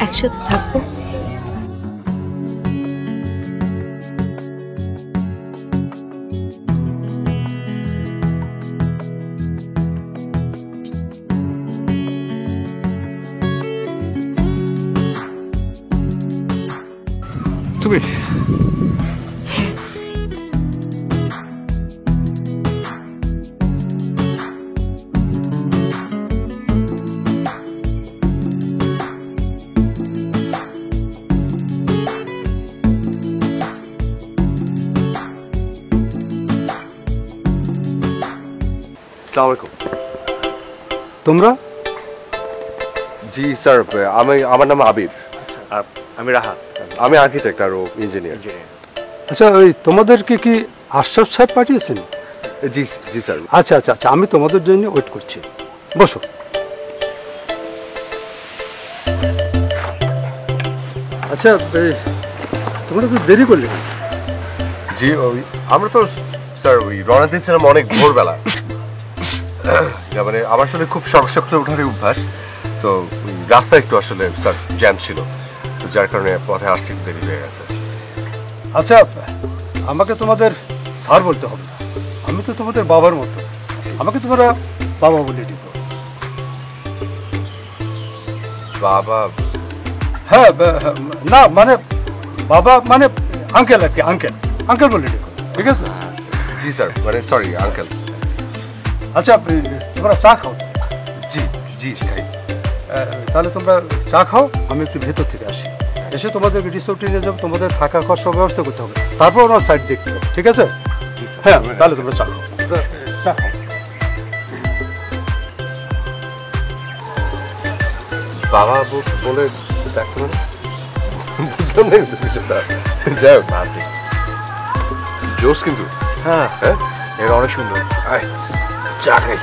একসাথে থাকবো। তুমি তোমরা? জি স্যার, আমার নাম আবির। আমি রাহাত। আমি আর্কিটেক্ট আর ইঞ্জিনিয়ার। আচ্ছা, ওই তোমাদেরকে কি আশরাফ সাহেব পাঠিয়েছেন? জি জি স্যার। আচ্ছা আচ্ছা আচ্ছা, আমি তোমাদের জন্য ওয়েট করছি, বসো। আচ্ছা, তোমরা তো দেরি করলে। জি, আমরা তো স্যার ওই রওনা দিয়েছিলাম অনেক ভোরবেলা। মানে আমার আসলে খুব সকালে ওঠারই অভ্যাস, তো রাস্তা একটু আসলে স্যার জ্যাম ছিল, যার কারণে পথে আসতে দেরি হয়ে গেছে। আচ্ছা, আমাকে তোমাদের স্যার বলতে হবে না, আমি তো তোমাদের বাবার মতো, আমাকে তোমরা বাবা বলে দিও। বাবা? হ্যাঁ, না মানে বাবা মানে আঙ্কেল আর কি, আঙ্কেল আঙ্কেল বলে দিও, ঠিক আছে? জি স্যার, মানে সরি আঙ্কেল। আচ্ছা, তোমরা চা খাও? জি জি খাই। তাহলে তোমরা চা খাও, আমি একটু ভেতর থেকে আসি, এসে তোমাদের রিসোর্টে নিয়ে যাবো, তোমাদের থাকা খাওয়ার সব ব্যবস্থা করতে হবে, তারপর ওনার সাইড দেখতে হবে, ঠিক আছে? হ্যাঁ, তাহলে তোমরা চা খাও, চা খাও। বাবা বলে দেখো না, বুঝলাম না কিন্তু বিষয়টা। যাই হোক, জোস কিন্তু। হ্যাঁ হ্যাঁ, এটা অনেক সুন্দর। আয় চা খাই।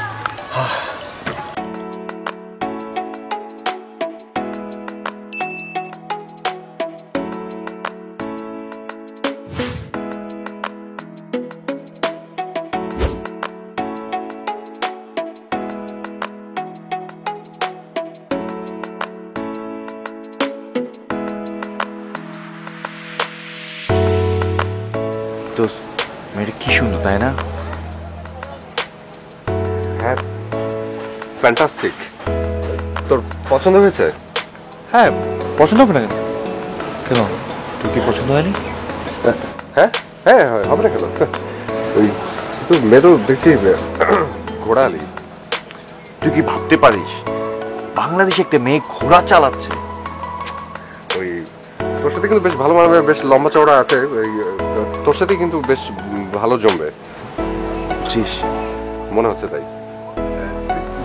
মেয়েটা কি সুন্দর, তাই না? হ্যাঁ, ফ্যান্টাস্টিক। তোর পছন্দ হয়েছে? হ্যাঁ, পছন্দ হবে না কেন? কেন, তোর কি পছন্দ হয়নি? হ্যাঁ হ্যাঁ, হবে না কেন? ওই তো মেয়ে তো দেখছি ঘোড়ালি। তুই কি ভাবতে পারিস বাংলাদেশে একটা মেয়ে ঘোড়া চালাচ্ছে? ওই তোর সাথে কিন্তু বেশ ভালো মানাবে, বেশ লম্বা চওড়া আছে, ওই তোর সাথে কিন্তু বেশ ভালো জমবে, বুঝছিস? মনে হচ্ছে তাই।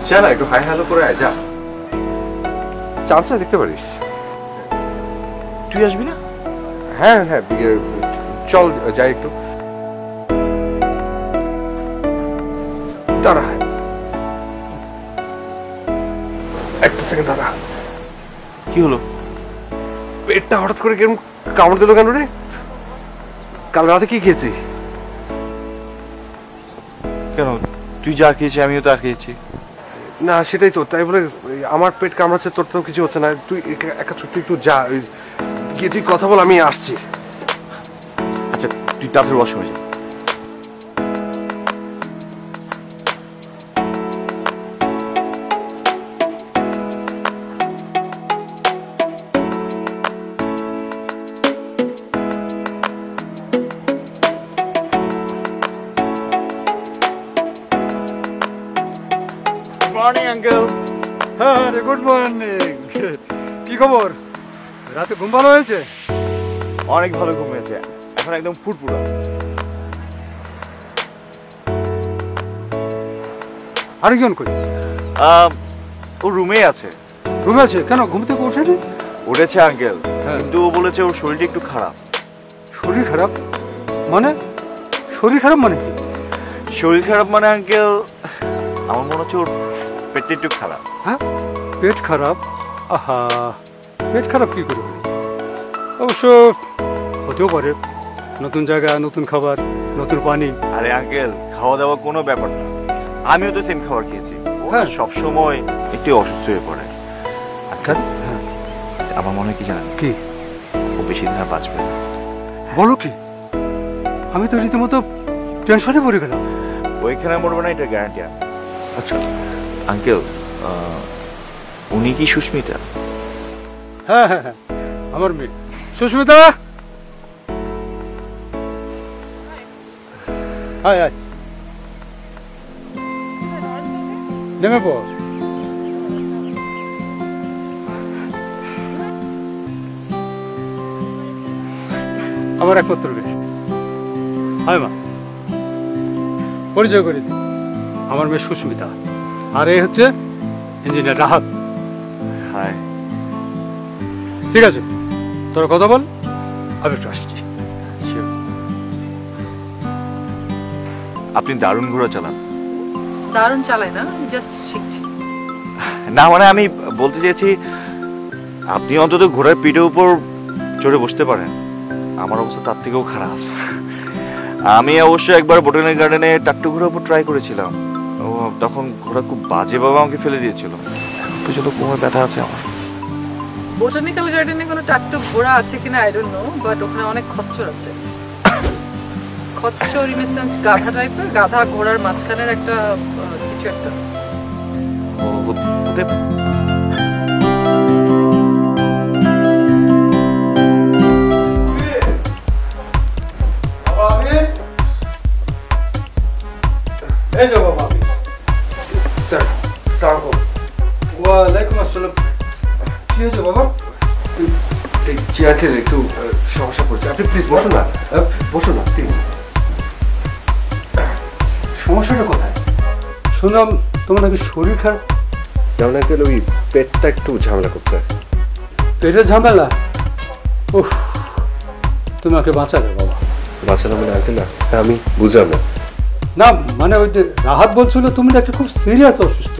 যা না, একটু হাই হ্যালো করে আয়, যা, চান্সটা দেখতে পারিস। তুই আসবি না? হ্যাঁ হ্যাঁ, চল যাই একটু। দাঁড়া, একটা সেকেন্ড দাঁড়া। কি হলো? পেটটা হঠাৎ করে কেমন কামড় দিল কেন রে? কাল রাতে কি খেয়েছি? কেন, তুই যা খেয়েছিস আমিও তা খেয়েছি। না সেটাই তো, তাই বলে আমার পেট কামড়াচ্ছে, তোর তো কিছু হচ্ছে না। তুই একা ছোট্ট একটু যা, গিয়ে তুই কথা বল, আমি আসছি। আচ্ছা, তুই তাড়াতাড়ি বস হয়ে যা। Morning uncle. হ্যাঁ, গুড মর্নিং। কি খবর? রাতে ঘুম ভালো হয়েছে? অনেক ভালো ঘুম হয়েছে, এখন একদম ফুরফুরা। আরেকজন কই? ও রুমে আছে। রুমে আছে? কেন, ঘুম থেকে ওঠেনি? উঠেছে আঙ্কেল, কিন্তু ও বলেছে ওর শরীরটা একটু খারাপ। শরীর খারাপ মানে? শরীর খারাপ মানে কি? শরীর খারাপ মানে আঙ্কেল, আমার মনে হচ্ছে ওর পেটটা একটু খারাপ। হ্যাঁ, পেট খারাপ? আহা, পেট খারাপ কি করে? অবশ্য হতেও পারে, নতুন জায়গা, নতুন খাবার, নতুন পানি। আরে আঙ্কেল, খাওয়া দাওয়া কোনো ব্যাপার না, আমিও তো সেম খাবার খেয়েছি। হ্যাঁ, সবসময় একটু অসুস্থ হয়ে পড়ে। আঙ্কেল, হ্যাঁ, আমার মনে হয় কি জানেন? কি? ও বেশি দিন আর বাঁচবে না। বলো কি? আমি তো রীতিমতো টেনশনে পড়ে গেলাম। ওইখানে মরবে না, এটা গ্যারান্টি। আচ্ছা আঙ্কেল, উনি কি সুস্মিতা? হ্যাঁ হ্যাঁ হ্যাঁ, আমার মেয়ে সুস্মিতা। আয় আয়, নেমে পড়। আমার একমাত্র মেয়ে। হয় মা, পরিচয় করে দিই, আমার মেয়ে সুস্মিতা, আর এই হচ্ছে ইঞ্জিনিয়ার রাহাত। হাই। ঠিক আছে, তোরা কথা বল, আমি একটু আসছি। আপনি দারুণ ঘোড়া চালান। দারুণ চালাই না, জাস্ট শিখছি। না মানে আমি বলতে চেয়েছি আপনি অন্তত ঘোড়ার পিঠের উপর চড়ে বসতে পারেন, আমার অবস্থা তার থেকেও খারাপ। আমি অবশ্য একবার বোটানিক গার্ডেনে টাট্টু ঘোড়ার উপর ট্রাই করেছিলাম, ও তখন ঘোড়া খুব বাজেভাবে আমাকে ফেলে দিয়েছিল। এখন পর্যন্ত কোমরে ব্যথা আছে আমার। বোটানিক্যাল গার্ডেনে কোনো টাট্টু ঘোড়া আছে কিনা আই ডোন্ট নো, বাট ওখানে অনেক খচ্চর আছে। খচ্চর ইন সেন্স গাধা টাইপের, গাধা ঘোড়ার মাঝখানের একটা কিছু একটা। এই যে বাবা আমি। স্যার, স্যার ওয়ালাইকুম আসসালাম। কি হয়েছে বাবা? এই চেয়ারটির একটু সমস্যা পড়ছে, আপনি প্লিজ বসুন না, বসুন না প্লিজ। সমস্যাটা কোথায়? শুনলাম তোমার নাকি শরীর খারাপ। যেমন আঙ্কেল ওই পেটটা একটু ঝামেলা করছে। পেটের ঝামেলা? উফ, তুমি আমাকে বাঁচাবে বাবা। বাঁচানো মানে আঙ্কেল না, আমি বুঝলাম না। না মানে ওই যে রাহাত বলছিল তুমি নাকি খুব সিরিয়াস অসুস্থ।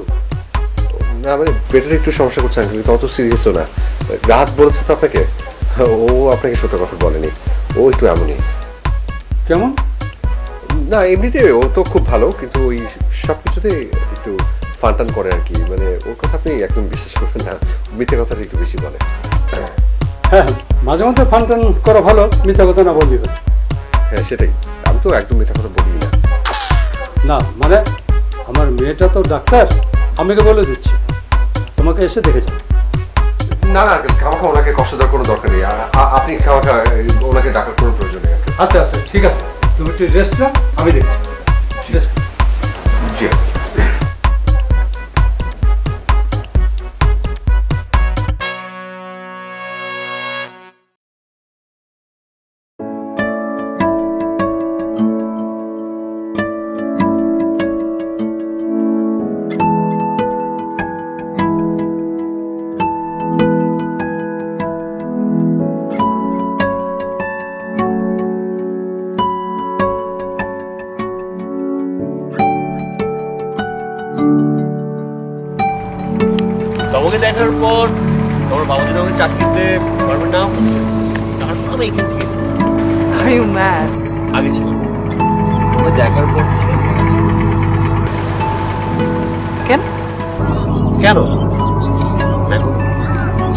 না মানে পেটের একটু সমস্যা করছে আঙ্কেল, অত সিরিয়াসও না। রাহাত বলেছে তো আপনাকে? ও আপনাকে সত্য কথা বলেনি, ও একটু এমনই। কেমন? না এমনিতে ও তো খুব ভালো, কিন্তু ওই সব কিছুতে একটু ফানটান করে আর কি। মানে ওর কথা আপনি একদম বিশ্বাস করবেন না, মিথ্যে কথাটা একটু বেশি বলে। হ্যাঁ, মাঝে মধ্যে ফানটান করা ভালো, মিথ্যা কথা না বলবি। হ্যাঁ সেটাই, আমি তো একদম মিথ্যা কথা বলি না। না মানে আমার মেয়েটা তো ডাক্তার, আমাকে বলে দিচ্ছি, তোমাকে এসে দেখেছি। না না আঙ্কেল, খাওয়া ওনাকে কষ্ট দেওয়ার কোনো দরকার নেই, আপনি খাওয়া ওনাকে ডাকার কোনো প্রয়োজন নেই। আচ্ছা আচ্ছা ঠিক আছে, তুমি একটু রেস্ট নাও, আমি দেখছি। ঠিক আছে জি। তোমাকে দেখার পর তোমার বাবা যদি আমাকে চাকরিতে পারবেন না, তারপর আমি এখান থেকে Are you mad? আগে ছিল তোমাকে দেখার পর কেন কেন দেখো,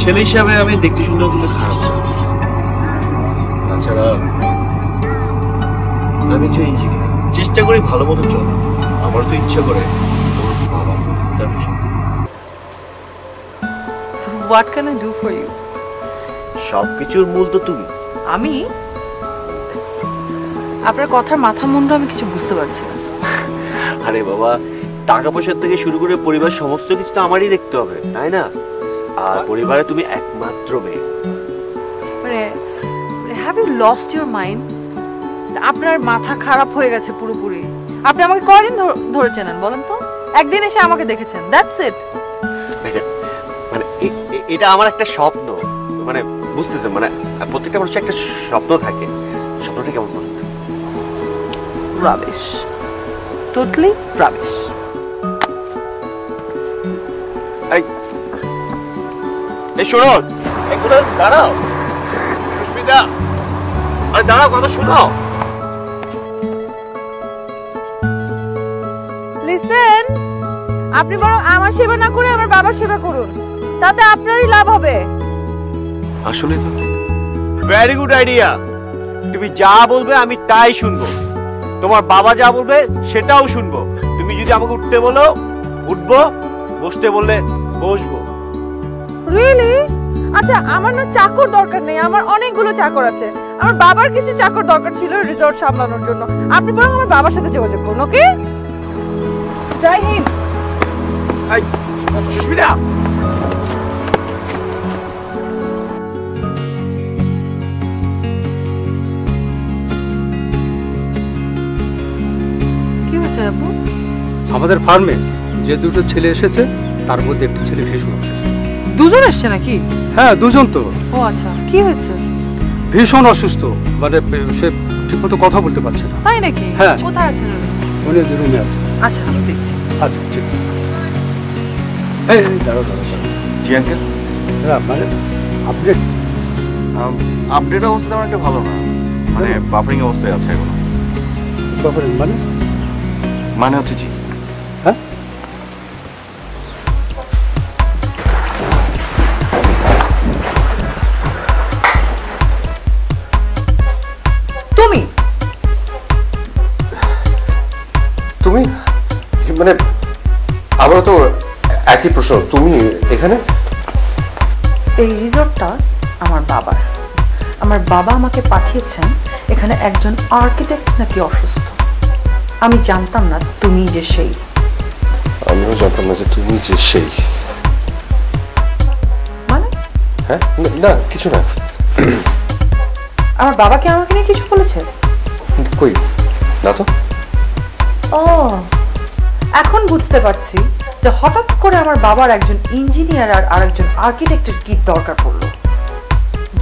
ছেলে হিসাবে আমি দেখতে শুনলেও কিন্তু খারাপ না। তাছাড়া আমি একজন ইঞ্জিনিয়ার, চেষ্টা করি ভালো মতো চলা। আমার তো ইচ্ছা করে তোমার বাবা So what can I do for you? সবকিছুর মূল তো তুমি। আমি? আপনার কথার মাথা মুন্ডু আমি কিছু বুঝতে পারছি না। আরে বাবা, টাকা পয়সা থেকে শুরু করে পরিবার সমস্ত কিছু তো আমারই দেখতে হবে, তাই না? আর পরিবারে তুমি একমাত্র মেয়ে। মানে have you lost your mind? আপনার মাথা খারাপ হয়ে গেছে পুরোপুরি। আপনি আমাকে কয়দিন ধরে চেনেন বলেন তো? একদিন এসে আমাকে দেখেছেন, দ্যাটস ইট। মানে এটা আমার একটা স্বপ্ন, মানে বুঝতেছেন, মানে প্রত্যেকটা মানুষের একটা স্বপ্ন থাকে। স্বপ্নটা কেমন বলুন? Rubbish, totally rubbish. এই শোনো, এই কোথাও দাঁড়াও সুস্মিতা, আরে দাঁড়াও, কথা শোনো। লিসেন, আপনি বরং আমার সেবা না করে আমার বাবার সেবা করুন, তাতে আপনারই লাভ হবে। আসলে তো ভেরি গুড আইডিয়া। তুমি যা বলবে আমি তাই শুনবো, তোমার বাবা যা বলবে সেটাও শুনবো। তুমি যদি আমাকে উঠতে বলো উঠবো, বসতে বললে বসবো। রিয়েলি? আচ্ছা, আমার না চাকর দরকার নেই, আমার অনেকগুলো চাকর আছে। আমার বাবার কিছু চাকর দরকার ছিল রিসর্ট সামলানোর জন্য। আপনি বরং আমার বাবার সাথে যোগাযোগ করুন, ওকে? জয় হিন্দ। সুস্মিতা, কি হয়েছে আপু? আমাদের ফার্মে যে দুটো ছেলে এসেছে তার মধ্যে একটি ছেলে ভীষণ অসুস্থ। দুজন এসছে নাকি? হ্যাঁ, দুজন তো। ও আচ্ছা, কি হয়েছে? ভীষণ অসুস্থ, মানে সে ঠিকমতো কথা বলতে পারছে না। তাই নাকি? হ্যাঁ। কোথায় আছেন উনি? উনি রুমে আছে। আচ্ছা, আমি দেখছি। আচ্ছা, ঠিক আছে। এই দাঁড়াও দাঁড়াও। জি আঙ্কেল। মানে আপডেট আপডেট অবস্থা তেমন একটা ভালো না, মানে বাফারিং অবস্থায় আছে এখনো। বাফারিং মানে হচ্ছে জি। হ্যাঁ, তুমি তুমি মানে আমারও তো একই প্রশ্ন, তুমি এখানে? এই রিসর্টটা আমার বাবার। আমার বাবা আমাকে পাঠিয়েছেন এখানে একজন আর্কিটেক্ট নাকি অসুস্থ। আমি জানতাম না তুমি যে সেই। আমিও জানতাম না যে তুমি যে সেই। মানে? হ্যাঁ, না কিছু না। আমার বাবাকে আমাকে নিয়ে কিছু বলেছে? কই না তো। ও, এখন বুঝতে পারছি যে হঠাৎ করে আমার বাবার একজন ইঞ্জিনিয়ার আর আরেকজন আর্কিটেক্টের কি দরকার পড়লো।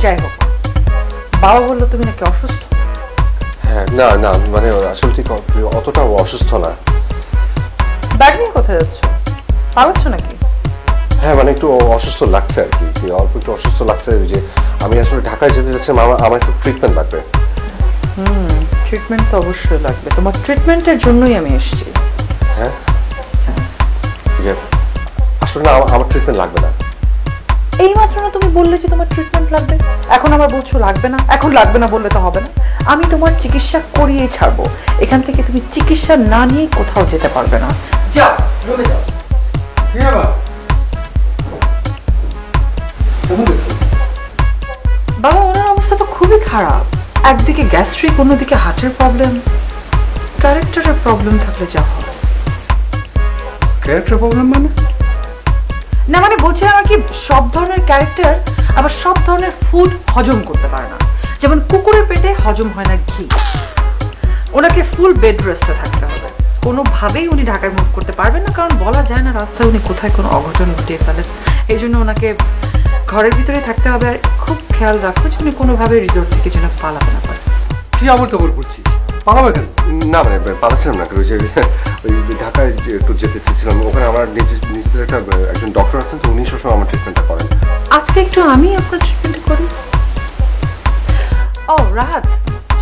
যাই হোক, বাবা বললো তুমি নাকি অসুস্থ। হ্যাঁ, না না মানে আসলে ঠিক অতটা অসুস্থ না। ব্যাগ নিয়ে কোথায় যাচ্ছ? পালাচ্ছ নাকি? হ্যাঁ, মানে একটু অসুস্থ লাগছে আর কি, অল্প একটু অসুস্থ লাগছে। যে আমি আসলে ঢাকায় যেতে যাচ্ছি, আমার একটু ট্রিটমেন্ট লাগবে। ট্রিটমেন্ট তো অবশ্যই লাগবে, তোমার ট্রিটমেন্টের জন্যই আমি এসেছি। হ্যাঁ, আসলে না আমার ট্রিটমেন্ট লাগবে না। এই মাত্র না তুমি বললে যে তোমার ট্রিটমেন্ট লাগবে, এখন আবার বলছো লাগবে না। এখন লাগবে না বললে তো হবে না, আমি তোমার চিকিৎসা করিয়েই ছাড়বো। এখান থেকে তুমি চিকিৎসা না নিয়ে কোথাও যেতে পারবে না। যাও, রুমে যাও। বাবা, ওনার অবস্থা তো খুবই খারাপ। একদিকে গ্যাস্ট্রিক, অন্যদিকে হার্টের প্রবলেম। ক্যারেক্টারের প্রবলেম থাকলে যা হয়। ক্যারেক্টার প্রবলেম মানে? না মানে বলছিলাম আর কি, সব ধরনের ক্যারেক্টার আবার সব ধরনের ফুড হজম করতে পারে না। যেমন কুকুরের পেটে হজম হয় না ঘি। ওনাকে ফুল বেড রেস্টে থাকতে হবে, কোনোভাবেই উনি ঢাকায় মুভ করতে পারবেন না, কারণ বলা যায় না রাস্তায় উনি কোথায় কোনো অঘটন ঘটিয়ে ফেলেন। এই জন্য ওনাকে ঘরের ভিতরে থাকতে হবে। আর খুব খেয়াল রাখো যে উনি কোনোভাবে রিসোর্ট থেকে যেন পালাতে না পারে। কি আবল তাবল করছিস? পালাবে কেন? না মানে পালাচ্ছিলাম না, ওই যে ওই ঢাকায় যে একটু যেতে চেয়েছিলাম, ওখানে আমার নিজেদের একজন ডক্টর আছেন, তো উনি সবসময় আমার ট্রিটমেন্টটা করেন। আজকে একটু আমি আপনার ট্রিটমেন্ট করি। ও রাহাত,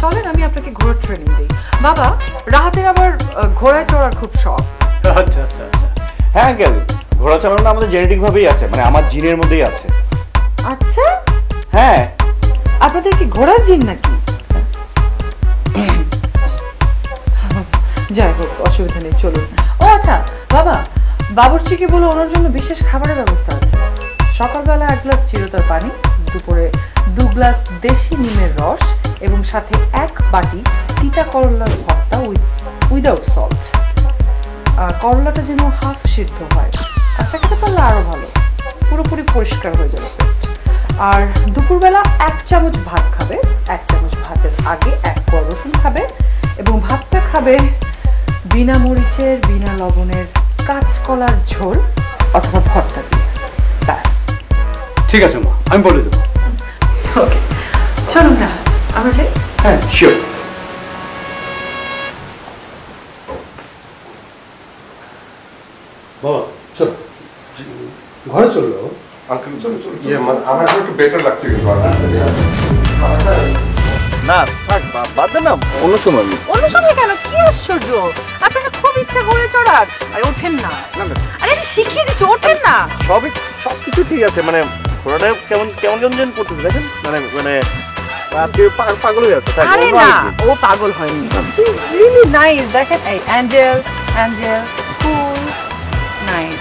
চলেন আমি আপনাকে ঘোড়ার ট্রেনিং দিই। বাবা, রাহাতের আবার ঘোড়ায় চড়ার খুব শখ। আচ্ছা আচ্ছা আচ্ছা। হ্যাঁ আঙ্কেল, ঘোড়া চালানোটা আমাদের জেনেটিক ভাবেই আছে, মানে আমার জিনের মধ্যেই আছে। আচ্ছা, হ্যাঁ। আপনাদের কি ঘোড়ার জিন নাকি? যাই হোক, অসুবিধা নেই, চলুন। ও আচ্ছা বাবা, বাবুর্চিকে বলে ওনার জন্য বিশেষ খাবারের ব্যবস্থা আছে। সকালবেলা 1 গ্লাস চিরতর পানি, দুপুরে 2 গ্লাস দেশি নিমের রস এবং সাথে 1 বাটি তিতা করলার ভর্তা উইদাউট সল্ট। করলাটা যেন হাফ সিদ্ধ হয়, কাঁচা খেতে পারলে আরো ভালো, পুরোপুরি পরিষ্কার হয়ে যাবে পেট। আর দুপুরবেলা 1 চামচ ভাত খাবে, 1 চামচ ভাতের আগে 1 কোয়া রসুন খাবে এবং ভাতটা খাবে বিনা মরিচের, বিনা লবণের কাঁচকলার ঝোল অথবা ভর্তা দিয়ে। ব্যাস। ঠিক আছে মা, আমি বলে দেবো। ওকে, চলুন না আমরা যাই। হ্যাঁ, শিওর। বাবা চলো, ঘরে চলো। আঙ্কেল চলো চলো, আমার একটু বেটার লাগছে কিন্তু। না থাক, বাদ দেন না, অন্য সময়। অন্য সময় কেন? কি আশ্চর্য, আপনার না খুব ইচ্ছা ঘোড়ে চড়ার। আরে ওঠেন না। আরে আমি শিখিয়ে দিচ্ছি, ওঠেন না। সবকিছু ঠিক আছে, মানে ঘোড়াটা কেমন কেমন কেমন যেন করতেছে দেখেন, মানে আজকে পাগল হয়ে আছে। আরে না, ও পাগল হয়নি। Really nice. দেখেন এই অ্যাঞ্জেল, কুল, নাইস,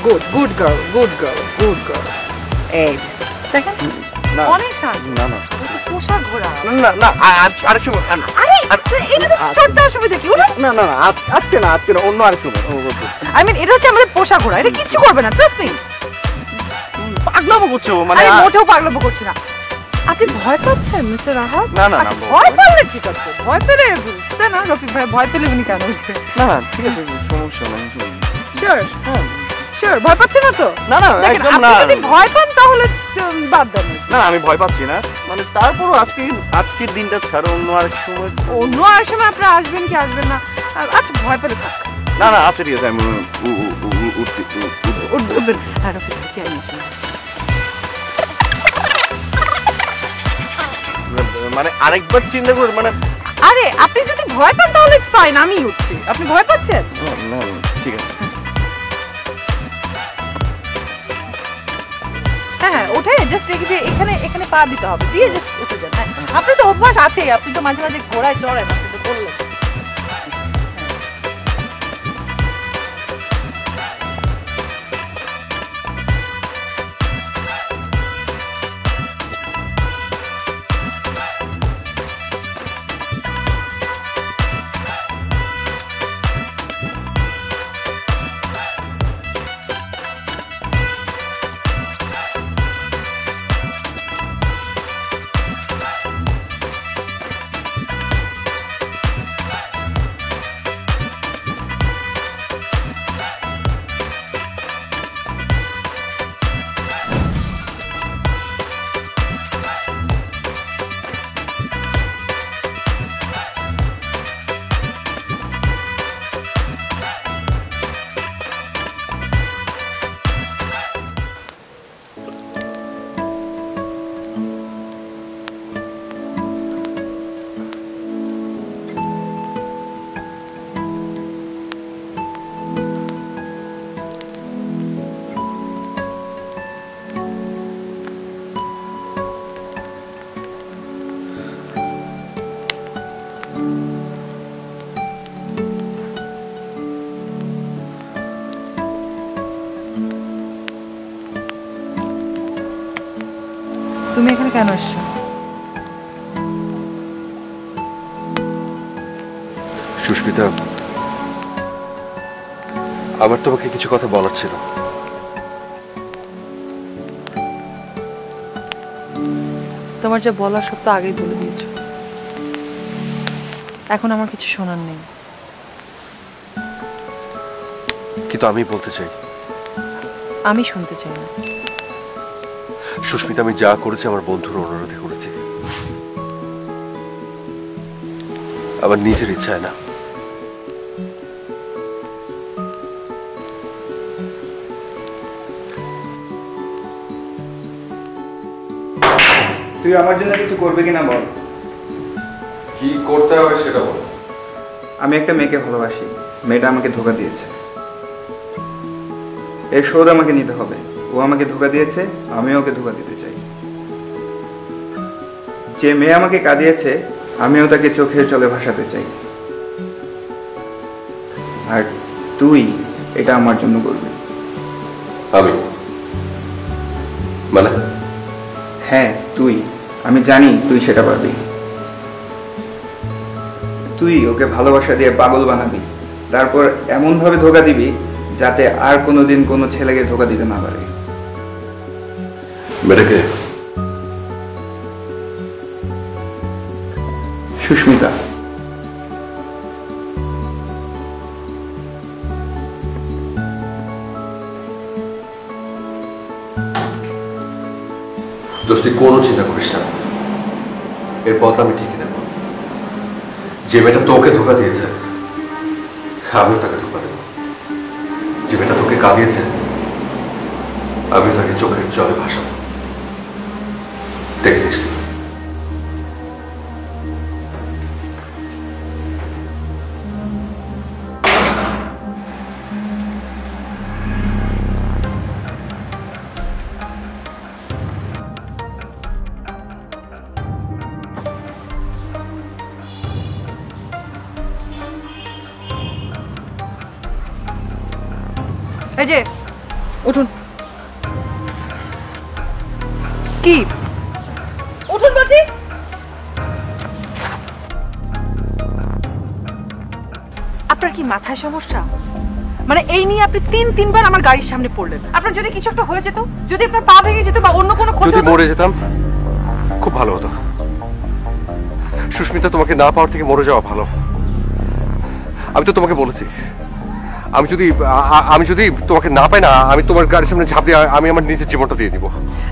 গুড গার্ল। এই দেখেন, অনেক শান্ত। না পোষা ঘোড়া। না না আরেক সময়। আরে এটা তো চড়তে অসুবিধা কি? না না আজকে না অন্য আরেক সময়। আই মিন এটা হচ্ছে আমাদের পোষা ঘোড়া, এটা কিচ্ছু করবে না, ট্রাস্ট মি। পাগলামো করছো মানে? আমি মোটেও পাগলামো করছি না। আপনি ভয় পাচ্ছেন মিস্টার রাহাত? না না না, ভয় পাইলে ঠিক আছে, ভয় পেলে তাই না রফিক ভাই, ভয় পেলে উনি কেন? না না ঠিক আছে, সমস্যা নাই। শিওর শিওর ভয় পাচ্ছেন না তো? না না একদম না। যদি ভয় পান তাহলে বাদ দেন। না আমি ভয় পাচ্ছি না, মানে তারপরও আজকের দিনটা ছাড়ো অন্য আরেক সময়। অন্য আরেক সময় আপনি আসবেন কি আসবেন না? আচ্ছা ভয় পেলে থাক। না না আচ্ছা ঠিক আছে, আমি উঠবেন। হ্যাঁ রফিক ভাই চেয়ার নিয়েছেন। মানে আরেকবার চিন্তা করুন মানে। আরে আপনি যদি ভয় পান তাহলে ইটস ফাইন, আমি উঠছি। আপনি ভয় পাচ্ছেন? না ঠিক আছে। হ্যাঁ ওঠে জাস্ট এখানে পা দিতে হবে, দিয়ে জাস্ট উঠে যান। হ্যাঁ আপনি তো অভ্যাস আছে, আপনি তো মাঝে মাঝে ঘোড়ায় চড়েন, আপনি তো বললেন। তুমি এখানে কেন এসছো? সুস্মিতা, আমার তোমাকে কিছু কথা বলার ছিল। তোমার যা বলার সব তো আগেই বলে দিয়েছো, এখন আমার কিছু শোনার নেই। কিন্তু আমি বলতে চাই। আমি শুনতে চাই না। সুস্মিতা, আমি যা করেছি আমার বন্ধুর অনুরোধে করেছি, আমার নিজের ইচ্ছায় না। তুই আমার জন্য কিছু করবে কিনা বল। কি করতে হবে সেটা বল। আমি একটা মেয়েকে ভালোবাসি, মেয়েটা আমাকে ধোকা দিয়েছে, এর শোধ আমাকে নিতে হবে। ও আমাকে ধোকা দিয়েছে, আমি ওকে ধোকা দিতে চাই। যে মেয়ে আমাকে কাঁদিয়েছে আমিও তাকে চোখের জলে ভাসাতে চাই। আর তুই এটা আমার জন্য করবি। আমি মানে? হ্যাঁ তুই, আমি জানি তুই সেটা পারবি। তুই ওকে ভালোবাসা দিয়ে পাগল বানাবি, তারপর এমন ভাবে ধোকা দিবি যাতে আর কোনোদিন কোনো ছেলেকে ধোকা দিতে না পারে। মেয়েটাকে? সুস্মিতা। দোস্তি কোনো চিন্তা করিস না, এর পথ আমি ঠিকই নেব। যে মেয়েটা তোকে ধোকা দিয়েছে আমিও তাকে ধোকা দেব। যে মেয়েটা তোকে কাঁদিয়েছে আমিও তাকে চোখের জলে ভাসাবো। দেখে নিস। এই যে উঠুন। কি উঠুন বলছি? কি মাথায় সমস্যা? মানে এই নিয়ে আপনি 3-3 বার আমার গাড়ির সামনে পড়লেন। আপনার যদি কিছু একটা হয়ে যেত, যদি আপনার পা ভেঙে যেত বা অন্য কোনো ক্ষতি যদি হতো, মরে যেতাম খুব ভালো হতো। সুস্মিতা, তোমাকে না পাওয়ার থেকে মরে যাওয়া ভালো। আমি তো তোমাকে বলেছি, আমি যদি তোমাকে না পাই না, আমি তোমার গাড়ির সামনে ঝাঁপ দিয়ে আমি আমার নিজের জীবনটা দিয়ে দিব।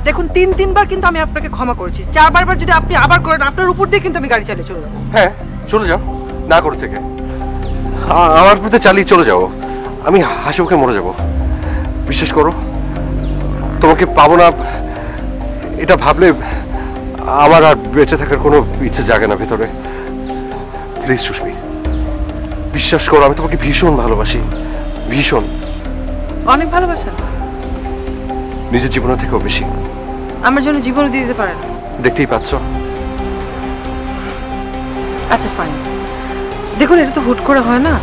দেখুন 3-3 বার কিন্তু আমি আপনাকে ক্ষমা করেছি। 4বার যদি আপনি আবার করেন, আপনার উপর দিয়ে কিন্তু আমি গাড়ি চালিয়ে চলে যাবো। হ্যাঁ চলে যাও, না করেছে কে? আমার প্রতি চালিয়ে চলে যাও, আমি হাসি মুখে মরে যাব। বিশ্বাস করো, তোমাকে পাবো না এটা ভাবলে আমার আর বেঁচে থাকার কোনো ইচ্ছে জাগে না ভেতরে। প্লিজ সুস্মি, বিশ্বাস করো, আমি তোমাকে ভীষণ ভালোবাসি, ভীষণ। অনেক ভালোবাসেন? নিজের জীবনের থেকেও বেশি। আমার জন্য জীবন দিয়ে দিতে পারেন? দেখতেই পাচ্ছ। আচ্ছা ফাইন, দেখুন এটা তো হুট করে হয় না।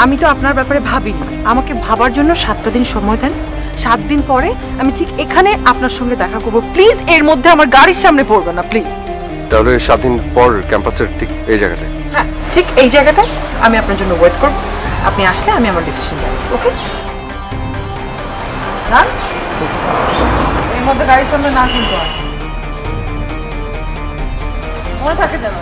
আমি তো আপনার ব্যাপারে ভাবিনি, আমাকে ভাবার জন্য 7টা দিন সময় দেন। 7 দিন পরে আমি ঠিক এখানে আপনার সঙ্গে দেখা করবো। প্লিজ এর মধ্যে আমার গাড়ির সামনে পড়বেন না প্লিজ। তাহলে 7 দিন পর ক্যাম্পাসের ঠিক এই জায়গাটায়? হ্যাঁ ঠিক এই জায়গাটায় আমি আপনার জন্য ওয়েট করব। আপনি আসলে আমি আমার ডিসিশন নেব। ওকে? না এর মধ্যে গাড়ির সামনে না কিন্তু হয়, মনে থাকে যেন।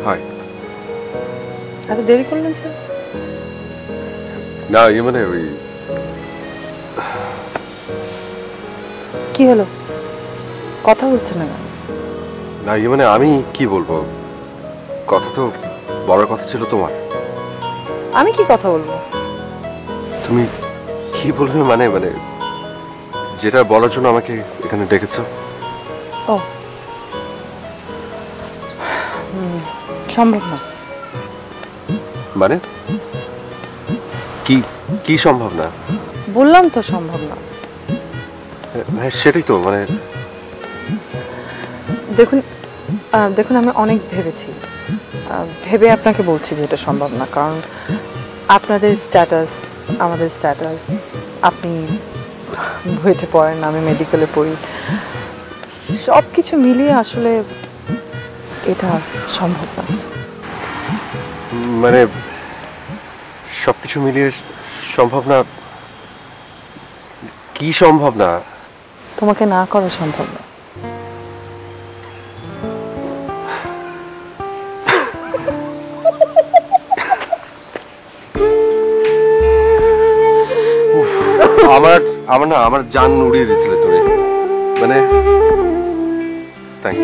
হাই। এত দেরি করলেন স্যার? না মানে ওই কি হলো, কথা বলছেন না? না মানে আমি কি বলবো, কথা তো বলার কথা ছিল তোমার। আমি কি কথা বলবো? তুমি কি বলবে মানে যেটা বলার জন্য আমাকে এখানে ডেকেছো? ও সম্ভব না। মানে কি কি সম্ভব না? বললাম তো সম্ভব না। হ্যাঁ সেটাই তো মানে দেখুন আমি অনেক ভেবেছি, ভেবে আপনাকে বলছি যে এটা সম্ভব না। কারণ আপনাদের স্ট্যাটাস, আমাদের স্ট্যাটাস, আপনি বুয়েটে পড়েন, আমি মেডিকেলে পড়ি, সব কিছু মিলিয়ে আসলে এটা সম্ভব না। মানে সবকিছু মিলিয়ে সম্ভব না? কি সম্ভব না? তোমাকে না করা সম্ভব না। আমার জান উড়িয়ে দিয়েছিলে তুমি, মানে থ্যাংক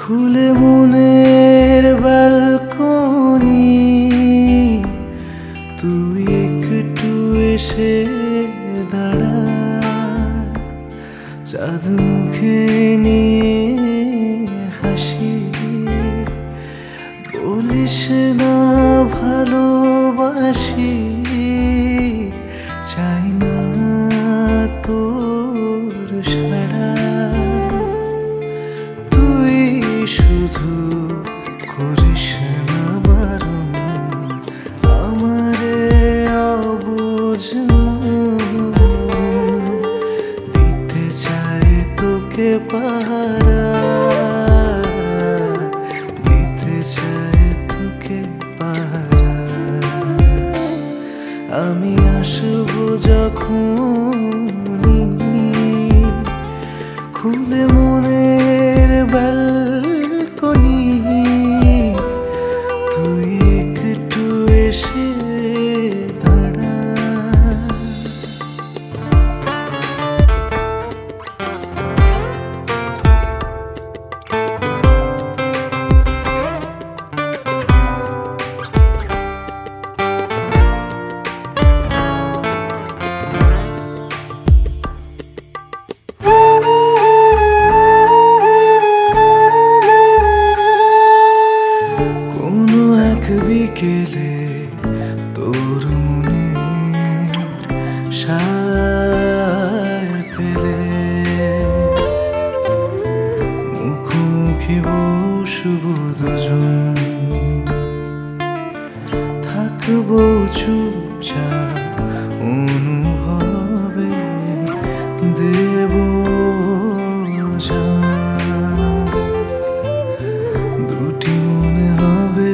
খুলে মনের ব্যালকনি, তুই একটু এসে দাঁড়া, চাঁদ মুখে নিয়ে হাসি, বলিস না ভালোবাসি, চাই না তোর সাড়া, তুই শুধু করিস না বারণ, আমারে অবুঝ দিতে চাই তোকে পাহারা, দিতে চাই তোকে পাহারা, আমি আসবো যখনই, খুলে মনের ব্যালকনি, তুই একটু এসে দাঁড়া। বিকেলে তোর মনে সায় পেলে মুখোমুখি বসবো দুজন, থাকবো চুপচাপ অনুভবে দেব জান, দুটি মনে হবে।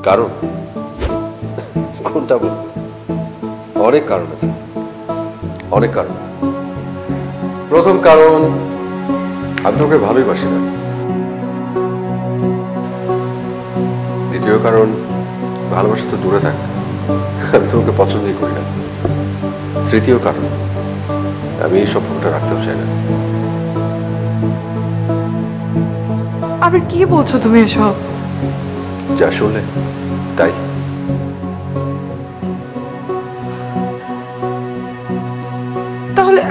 কারণ কোনটা বলবো? অনেক কারণ আছে, অনেক কারণ। প্রথম কারণ, আমি তোকে ভালোই বাসি না। দ্বিতীয় কারণ, ভালোবাসা তো দূরে থাক, আমি তোকে পছন্দই করি না। তৃতীয় কারণ, আমি এই সম্পর্কটা রাখতেও চাই না। আবার কি বলছো তুমি এসব? যা শুনলে তাই। তাহলে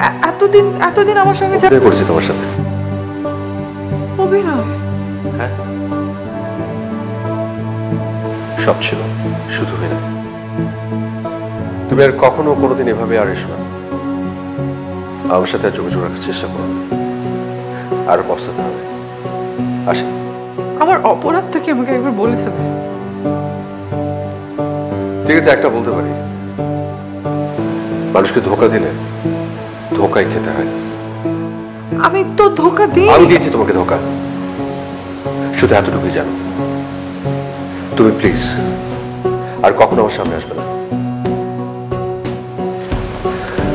এতদিন আমার সঙ্গে অভিনয় করছি তোমার সাথে। অভিনয়? হ্যাঁ, সব ছিল, শুধু অভিনয়। তুমি আর কখনো কোনোদিন এভাবে আর এসো না। আমার সাথে আর যোগাযোগ রাখার চেষ্টা করো, আরো পস্তাতে হবে। আসি। আমার অপরাধটা কি আমাকে একবার বলে যাবে? ঠিক আছে, একটা বলতে পারি, মানুষকে ধোঁকা দিলে ধোঁকাই খেতে হয়। আমি তো ধোঁকা দিই। আমি দিয়েছি তোমাকে ধোঁকা, শুধু এতটুকুই জানো। তুমি প্লিজ আর কখনো আমার সামনে আসবে না।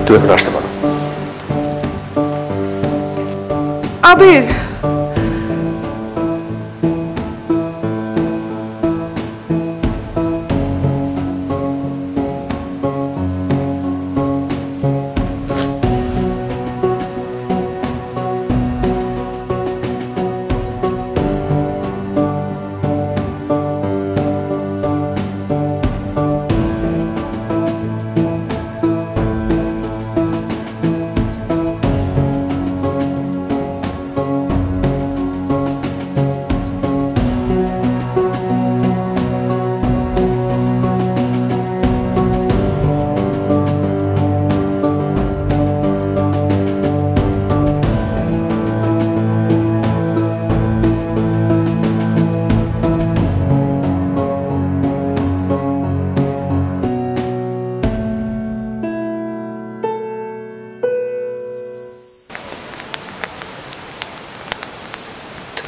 তুমি এখন আসতে পারো। আবির,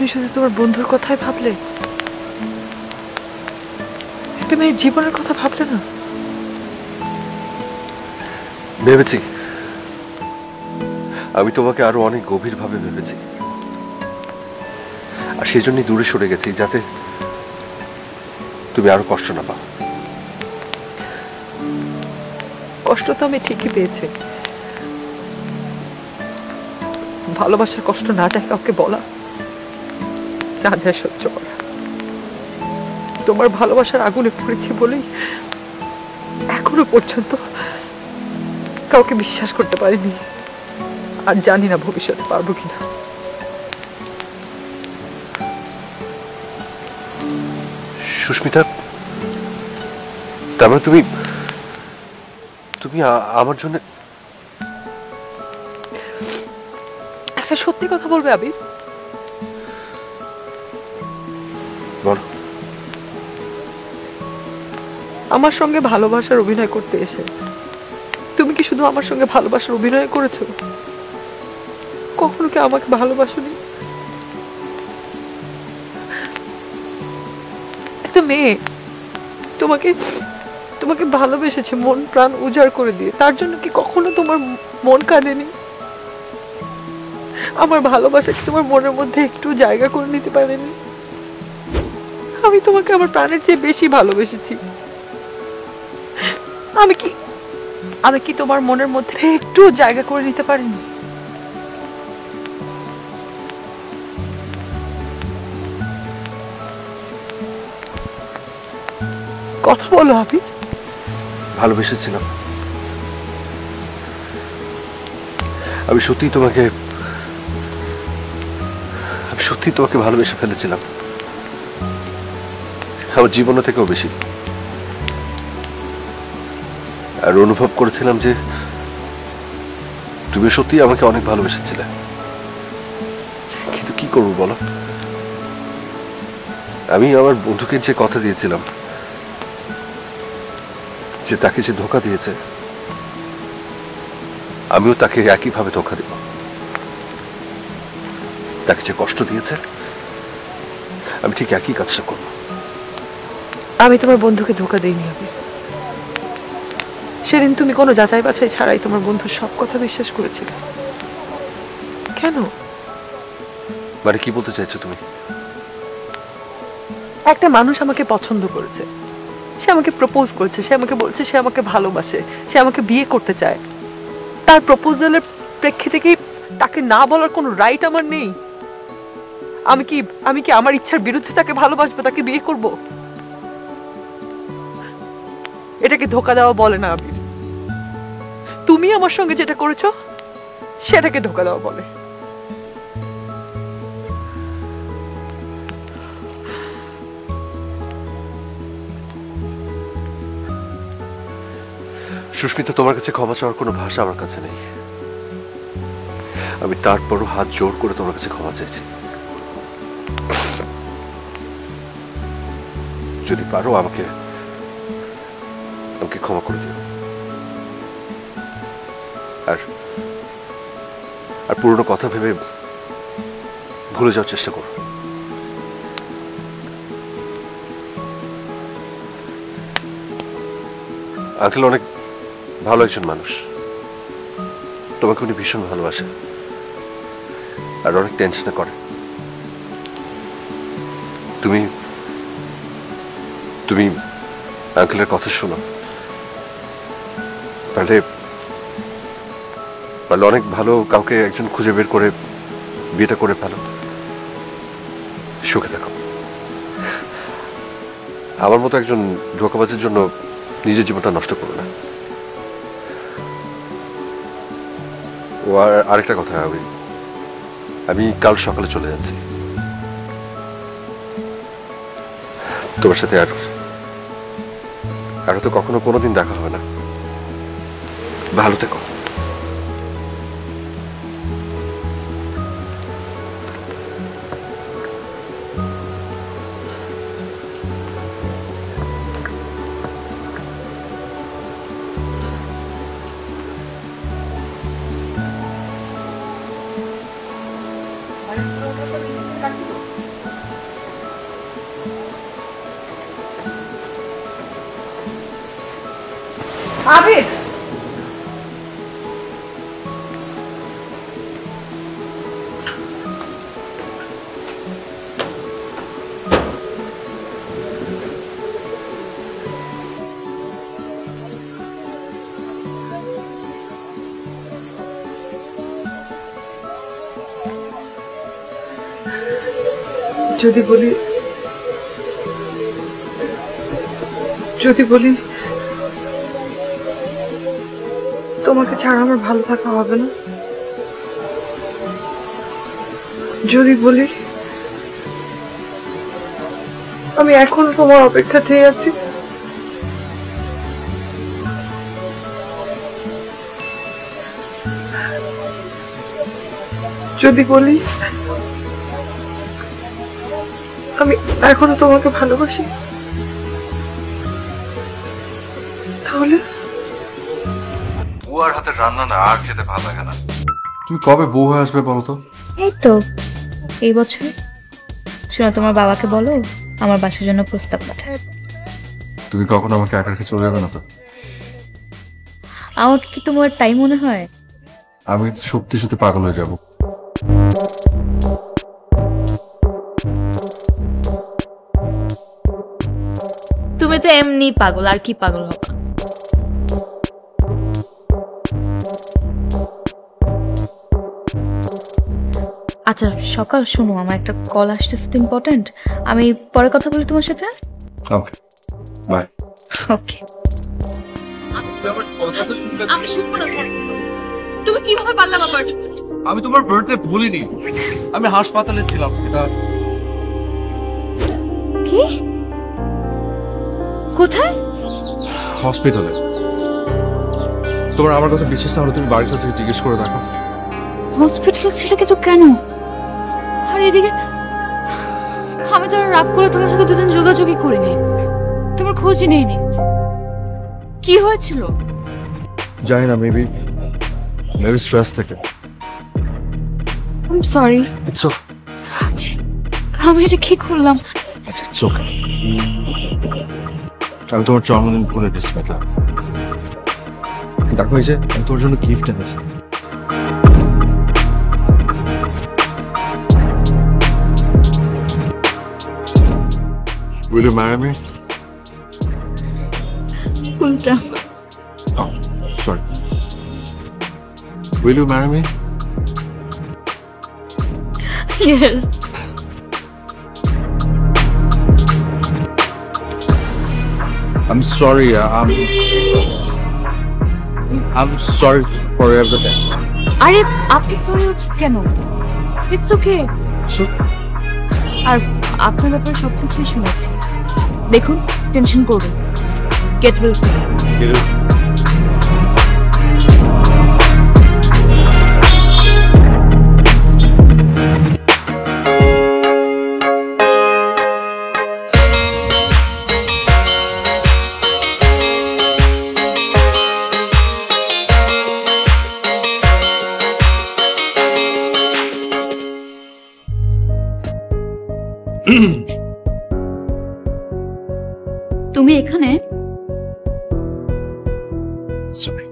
তুমি শুধু তোমার বন্ধুর কথাই ভাবলে, একটা মেয়ের জীবনের কথা ভাবলে না? ভেবেছি, আমি তোমাকে আরো অনেক গভীর ভাবে ভেবেছি, আর সেই জন্যই দূরে সরে গেছি, যাতে তুমি আরো কষ্ট না পাও। কষ্ট তো আমি ঠিকই পেয়েছি। ভালোবাসার কষ্ট না যায় কাউকে বলা, না যায় সহ্য করা। তোমার ভালোবাসার আগুনে পড়েছি বলেই এখনো পর্যন্ত কাউকে বিশ্বাস করতে পারিনি, আর জানি না ভবিষ্যতে পারবো কিনা। সুস্মিতা, তার মানে তুমি আমার জন্য একটা সত্যি কথা বলবে আবির? বলো। আমার সঙ্গে ভালোবাসার অভিনয় করতে এসে তুমি কি শুধু আমার সঙ্গে ভালোবাসার অভিনয় করেছো? কখনো কি আমাকে ভালোবাসোনি? একটা মেয়ে তোমাকে ভালোবেসেছে মন প্রাণ উজাড় করে দিয়ে, তার জন্য কি কখনো তোমার মন কাঁদেনি? আমার ভালোবাসা কি তোমার মনের মধ্যে একটু জায়গা করে নিতে পারেনি? আমি তোমাকে আমার প্রাণের চেয়ে বেশি ভালোবেসেছি। আমি কি তোমার মনের মধ্যে একটু জায়গা করে নিতে পারিনি? কথা বলো আবি। ভালোবেসেছিলাম, আমি সত্যিই তোমাকে ভালোবেসে ফেলেছিলাম, আমার জীবনের থেকেও বেশি। আর অনুভব করেছিলাম যে তুমি সত্যি আমাকে অনেক ভালোবেসেছিলে। কিন্তু কি করবো বলো, আমি আমার বন্ধুকে যে কথা দিয়েছিলাম যে তাকে যে ধোঁকা দিয়েছে, আমিও তাকে একইভাবে ধোঁকা দেব। তাকে যে কষ্ট দিয়েছে আমি ঠিক একই কাজটা করব। আমি তোমার বন্ধুকে ধোকা দিইনি আবির। সেদিন তুমি কোনো যাচাই বাছাই ছাড়াই তোমার বন্ধুর সব কথা বিশ্বাস করেছিলে। কেন? মানে কি বলতে চাইছো তুমি? একটা মানুষ আমাকে পছন্দ করেছে, সে আমাকে প্রপোজ করেছে, সে আমাকে বলছে সে আমাকে ভালোবাসে, সে আমাকে বিয়ে করতে চায়। তার প্রপোজালের প্রেক্ষিতে কি তাকে না বলার কোনো রাইট আমার নেই? আমি কি আমার ইচ্ছার বিরুদ্ধে তাকে ভালোবাসবো, তাকে বিয়ে করব? এটাকে ধোকা দেওয়া বলে না আবির। তুমি আমার সঙ্গে যেটা করেছো সেটাকে ধোকা দেওয়া বলে। সুস্মিতা, তোমার কাছে ক্ষমা চাওয়ার কোনো ভাষা আমার কাছে নেই। আমি তারপরও হাত জোর করে তোমার কাছে ক্ষমা চাইছি। যদি পারো আমাকে ক্ষমা করে দিও। আর পুরনো কথা ভেবে ভুলে যাওয়ার চেষ্টা করো। আঙ্কেল অনেক ভালো একজন মানুষ, তোমাকে উনি ভীষণ ভালোবাসে আর অনেক টেনশনে করে। তুমি তুমি আঙ্কেলের কথা শোনো, পারলে অনেক ভালো কাউকে একজন খুঁজে বের করে বিয়েটা করে ফেলো, সুখে থাকো। আমার মতো একজন ধোঁকাবাজের জন্য নিজের জীবনটা নষ্ট করো না। ও আরেকটা কথা, আমি কাল সকালে চলে যাচ্ছি। তোমার সাথে আর হয়তো কখনো কোনোদিন দেখা হবে না। ভালো থেকো। আবির, যদি বলি তোমাকে ছাড়া আমার ভালো থাকা হবে না, যদি বলি আমি এখন তোমার অপেক্ষাতেই আছি, যদি বলি আমি এখনো তোমাকে ভালোবাসি, তাহলে বুয়ার হাতের রান্না না আর খেতে ভালো লাগে না। তুমি কবে বউ হয়ে আসবে বলো তো? এই তো এই বছর। শোনো, তোমার বাবাকে বলো আমার বাসার জন্য প্রস্তাব পাঠায়। তুমি কখনো আমাকে একা রেখে চলে যাবে না তো? আমাকে কি তোমার তাই মনে হয়? আমি সত্যি সত্যি পাগল হয়ে যাব। তুমি তো এমনি পাগল, আর কি পাগল হবা? আচ্ছা সকাল, শোনো আমার একটা কল আসতেছে, ইম্পর্টেন্ট। আমি পরে কথা বলি তোমার সাথে। Okay bye. ওকে। আমি শুনবো না, তুমি কিভাবে পারলে আমার বার্থডে? আমি তোমার বার্থডে ভুলিনি, আমি হাসপাতালে ছিলাম সেটা। কি? কোথায়? হসপিটালে। তোমার আমার কথা বিশ্বাস না হলে তুমি বাড়ির কাছে জিজ্ঞেস করে দেখো। হসপিটাল ছিল কিন্তু কেন? আর এদিকে আমি তো আর রাগ করে তোমার সাথে দুদিন যোগাযোগই করিনি, তোমার খোঁজই নেইনি। কি হয়েছিল? জানি না, মেবি স্ট্রেস থেকে। I'm sorry. It's okay. আমি এটা কি করলাম? It's okay. আমি তোমার জন্মদিন ভুলে গেছি মেঘলা। দেখো এই যে আমি তোর জন্য গিফট এনেছি। Will you marry me? কোনটা? Oh, sorry. Will you marry me? Yes. I'm sorry. I'm sorry for everything. আরে আপনি সরি হচ্ছে কেন? It's okay. আর আপনার ব্যাপারে সবকিছুই শুনেছি। দেখুন, টেনশন করবেন। Get well soon. তুমি এখানে? সরি।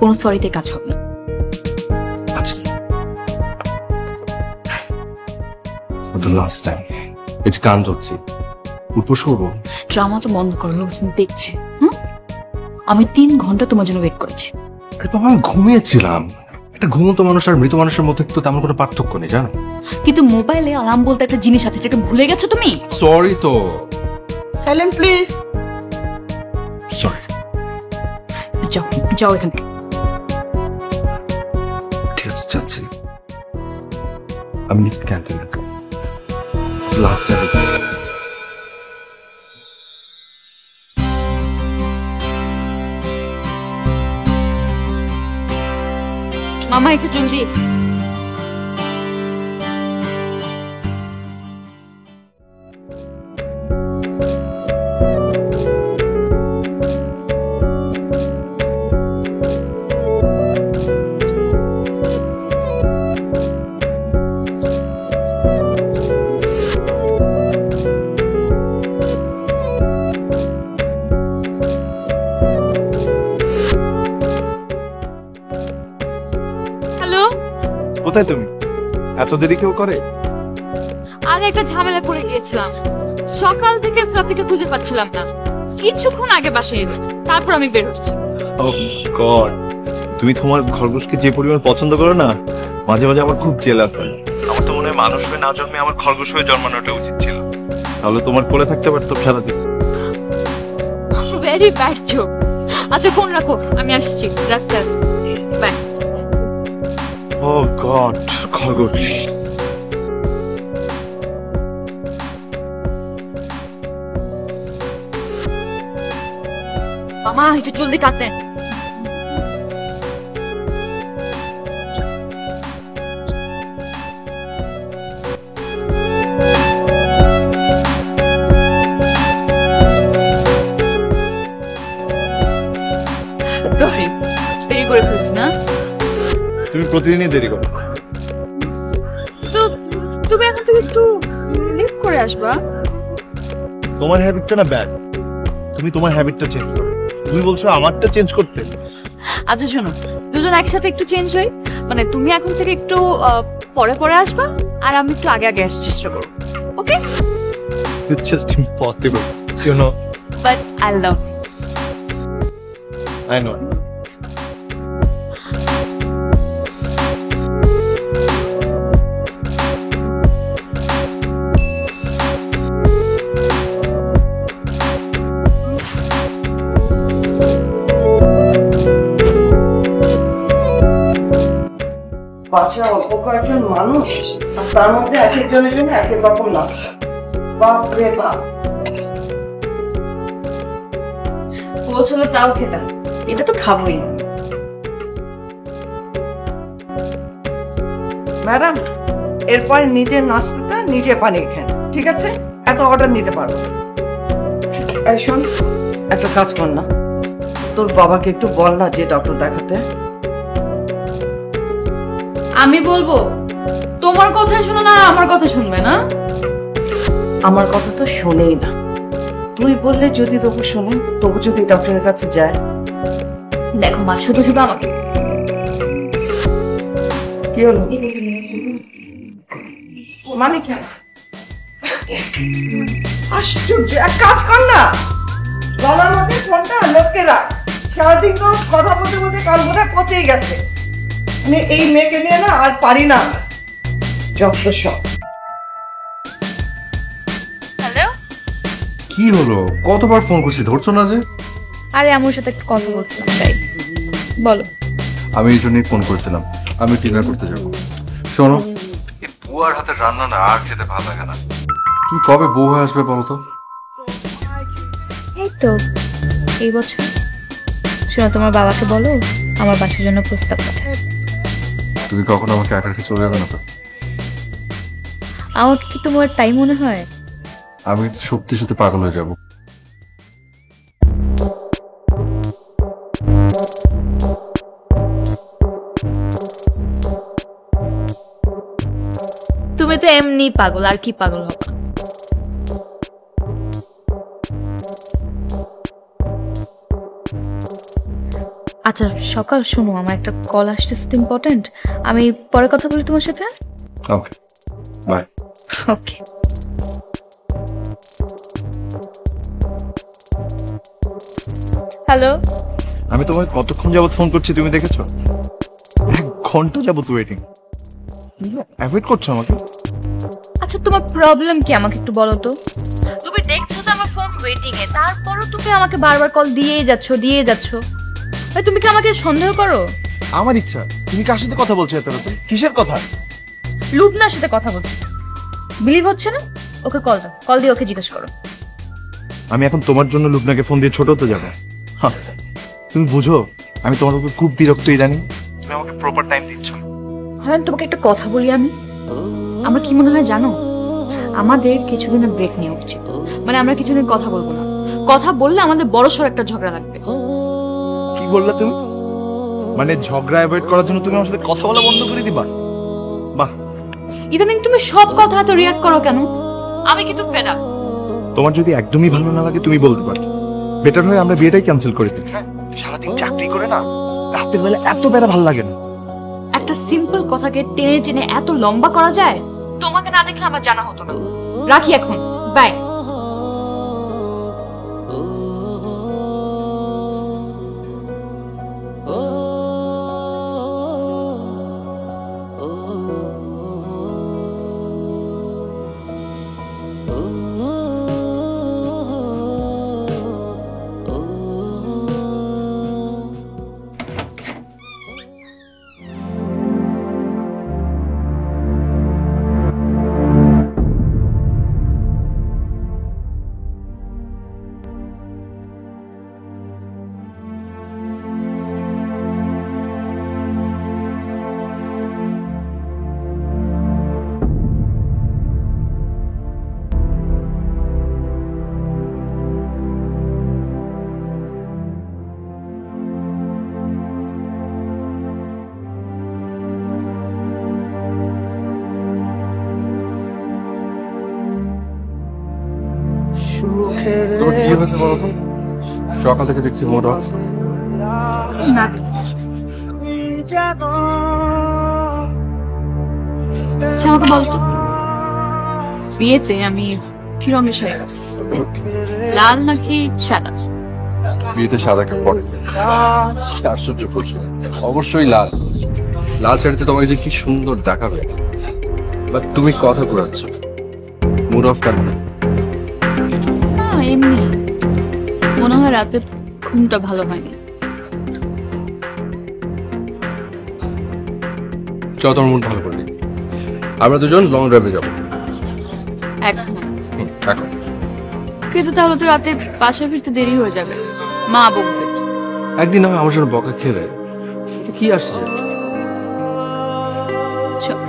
কোন সরিতে কাজ হবে না। আচ্ছা। For the last time. এই যে কান ধরছি। উপোস করবো। ড্রামা তো বন্ধ করো, লোকজন দেখছে। আমি 3 ঘন্টা তোমার জন্য ওয়েট করেছি। আরে বাবা, আমি ঘুমিয়েছিলাম। একটা ঘুমন্ত মানুষ আর মৃত মানুষের মধ্যে তো তেমন কোনো পার্থক্য নেই, জানো? কিন্তু মোবাইলে অ্যালার্ম বলতে একটা জিনিস আছে, এটাকে ভুলে গেছো তুমি? সরি তো। Silent please. সরি। যাও যাও এখান থেকে। ঠিক আছে, যাচ্ছি। আমি নিতে ক্যান্টিন যাচ্ছি। Last time. মামা একটু জলদি। কোথায় তুমি? এত দেরি কেউ করে? আর একটা ঝামেলা পড়ে গিয়েছিলাম, সকাল থেকে ট্রাফিকে খুঁজে পাচ্ছিলাম না। কিছুক্ষণ আগে বাসায় এলাম, তারপর আমি বের হচ্ছি। Oh God, তুমি তোমার খরগোশকে যে পরিমাণ পছন্দ করো না, মাঝে মাঝে আমার খুব জেলাস হয়। আমার তো মনে হয় মানুষ হয়ে না জন্মে আমার খরগোশ হয়ে জন্মানোটা উচিত ছিল, তাহলে তোমার কোলে থাকতে পারতাম সারাদিন। Very bad joke. আচ্ছা ফোন রাখো, আমি আসছি। রাস্তায় আছি, বাই। Oh God, খরগোশ। মামা একটু জলদি কাটেন। সরি, দেরি করে ফেলছি না? তুমি প্রতিদিনই দেরি করো। তো তুমি এখন থেকে একটু লেট করে আসবা। তোমার হ্যাবিটটা না ব্যাড, তুমি তোমার হ্যাবিটটা চেঞ্জ করো। তুমি বলছো আমারটা চেঞ্জ করতে। আচ্ছা শোনো, দুজন একসাথে একটু চেঞ্জ হই। মানে তুমি এখন থেকে একটু পরে পরে আসবা, আর আমি একটু আগে আগে আসার চেষ্টা করবো। ওকে? It's just impossible, you know. But I love you. I know. অল্প কয়েকজন মানুষ আর তার মধ্যে এক একজনের জন্য এক এক রকম নাস্তা। বাপ রে বাপ। পৌঁছলো তাও খেতাম, এটা তো খাবোই না। ম্যাডাম, এরপর নিজের নাস্তাটা নিজে বানিয়ে খান, ঠিক আছে? এত অর্ডার নিতে পারবো না। এই শোন, একটা কাজ কর না, তোর বাবাকে একটু বল না যে ডক্টর দেখাতে। আমি বলবো? তোমার কথা শুনো না, আমার কথা শুনবে না? আমার কথা তো শোনেই না। তুই বললে যদি তবু শোনে, তবু যদি ডক্টরের কাছে যায়। দেখো মা, শুধু শুধু আমাকে কি হলো? মানে কি? আশ্চর্য, এক কাজ কর না, গলার মধ্যে ফোনটা লটকে রাখ। সারাদিন তো কথা বলতে বলতে কাল বোধহয় পচেই গেছে। মানে এই মেয়েকে নিয়ে না আর পারি না। যত সব। হ্যালো, কি হলো? কতবার ফোন করছি, ধরছো না যে? আরে আমার সাথে একটু কথা বলছিলাম তাই। বলো। আমি এই জন্যই ফোন করেছিলাম, আমি ডিনার করতে যাবো। শোনো, এই বুয়ার হাতের রান্না না আর খেতে ভালো লাগে না। তুমি কবে বউ হয়ে আসবে বলো তো? এই তো এই বছর। শোনো, তোমার বাবাকে বলো আমার বাসার জন্য প্রস্তাব পাঠায়। তুমি কখনো আমাকে একা রেখে চলে যাবে না তো? আমাকে কি তোমার তাই মনে হয়? আমি সত্যি সত্যি পাগল হয়ে যাব। তুমি তো এমনি পাগল, আর কি পাগল হবে? আচ্ছা সকাল, শোনো আমার একটা কল আসতেছে, ইম্পর্টেন্ট। আমি পরে কথা বলি তোমার সাথে। Okay, bye. ওকে। হ্যালো, আমি তোমাকে কতক্ষণ যাবত ফোন করছি, তুমি দেখেছো? 1 ঘন্টা যাবত ওয়েটিং। অ্যাভয়েড করছো আমাকে? আচ্ছা তোমার প্রবলেম কি আমাকে একটু বলো তো? তুমি দেখছো তো আমার ফোন ওয়েটিং এ, তারপরও তুমি আমাকে বারবার কল দিয়েই যাচ্ছ। আরে তুমি কি আমাকে সন্দেহ করো? আমার ইচ্ছা। তুমি কার সাথে কথা বলছো এত রাতে? কিসের কথা? লুবনার সাথে কথা বলছি। বিলিভ হচ্ছে না? ওকে কল দাও, কল দিয়ে ওকে জিজ্ঞেস করো। আমি এখন তোমার জন্য লুবনাকে ফোন দিয়ে ছোট হতে যাবো? তুমি বুঝো আমি তোমার উপর খুব বিরক্ত ইদানিং। তুমি আমাকে প্রপার টাইম দিচ্ছ না। হ্যাঁ, তোমাকে একটা কথা বলি আমি। আমার কি মনে হয় জানো, আমাদের কিছুদিনের ব্রেক নেওয়া উচিত। মানে আমরা কিছুদিন কথা বলবো না। কথা বললে আমাদের বড়সড় একটা ঝগড়া লাগবে। কি বললা তুমি? মানে ঝগড়া অ্যাভয়েড করার জন্য তুমি আমার সাথে কথা বলা বন্ধ করে দিবা? বাহ। ইদানিং তুমি সব কথা এত রিয়াক্ট করো কেন? আমি কিন্তু ফেড আপ। তোমার যদি একদমই ভালো না লাগে তুমি বলতে পারো। বেটার হয় আমরা বিয়েটাই ক্যান্সেল করে দিই। সারাদিন চাকরি করে না, রাতের বেলা এত বেলা ভালো লাগে না। একটা সিম্পল কথাকে টেনে টেনে এত লম্বা করা যায়? তোমাকে না দেখলে আমার জানা হতো না। রাখি এখন, বাই। তোর কি হয়েছে বলো তো? সকাল থেকে দেখছি মুড অফ। না, আমাকে বলতো বিয়েতে আমি কি রঙের শাড়ি, লাল নাকি সাদা? বিয়েতে সাদা কেউ পরে? আশ্চর্য প্রশ্ন। অবশ্যই লাল। লাল শাড়িতে তোমাকে যে কি সুন্দর দেখাবে। বাট তুমি কথা ঘুরাচ্ছ। মুড অফ কেন? এমনি মনে হয় রাতের ঘুমটা ভালো হয়নি। চল তোমার মন ভালো করে দিই। আমরা দুজন লং ড্রাইভে যাবো। এখন এখন কিন্তু তাহলে তো রাতে বাসায় ফিরতে দেরি হয়ে যাবে, মা বকবে। একদিন আমি আমার জন্য বকা খেলে কি আসছে? চল।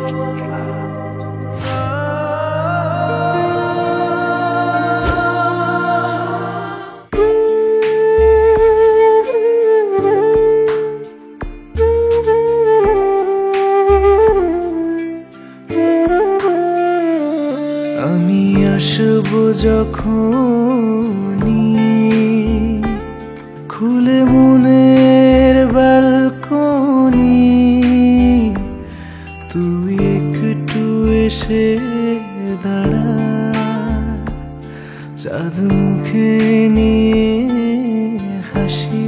আমি আসব যখনই খুলে মনের ব্যালকনি, তুই একটু এসে দাঁড়া, চাঁদ মুখে নিয়ে হাসি,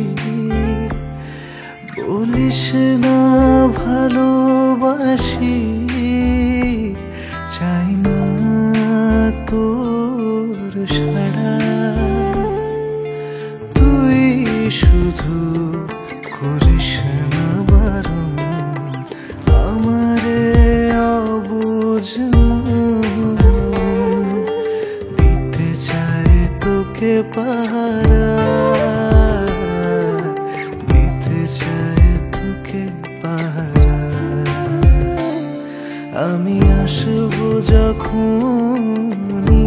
বলিস না ভালোবাসি, চাই না তোর সারা, তুই শুধু করিস না বারণ আমারে অবুঝ মন, দিতে চায় তোকে পাহারা, দিতে চায় তোকে পাহারা, আমি আসবো যখনই।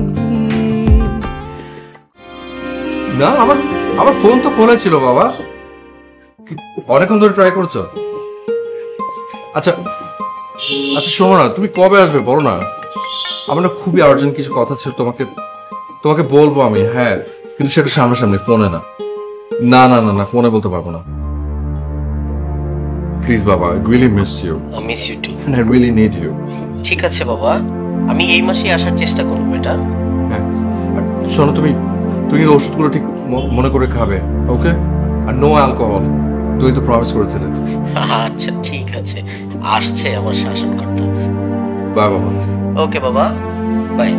না, আমার ফোন তো খোলা ছিল বাবা। অনেকক্ষণ ধরে ট্রাই করছো। আচ্ছা আচ্ছা শোনো না, তুমি কবে আসবে বলো না। আমার না খুবই আর্জেন্ট কিছু কথা ছিল, তোমাকে বলবো আমি। হ্যাঁ, কিন্তু সেটা সামনাসামনি, ফোনে না। না না না না, ফোনে বলতে পারবো না। প্লিজ বাবা, I really miss you miss you too. and I really need you. ঠিক আছে বাবা, আমি এই মাসে আসার চেষ্টা করব বেটা। হ্যাঁ, আর শোনো তুমি কিন্তু ওষুধগুলো ঠিক মনে করে খাবে, ওকে? আর নো অ্যালকোহল, তুই তো প্রমিস করেছিলে। আচ্ছা ঠিক আছে, আসছে আমার শাসনকর্তা। বাই বাবা। ওকে বাবা, বাই।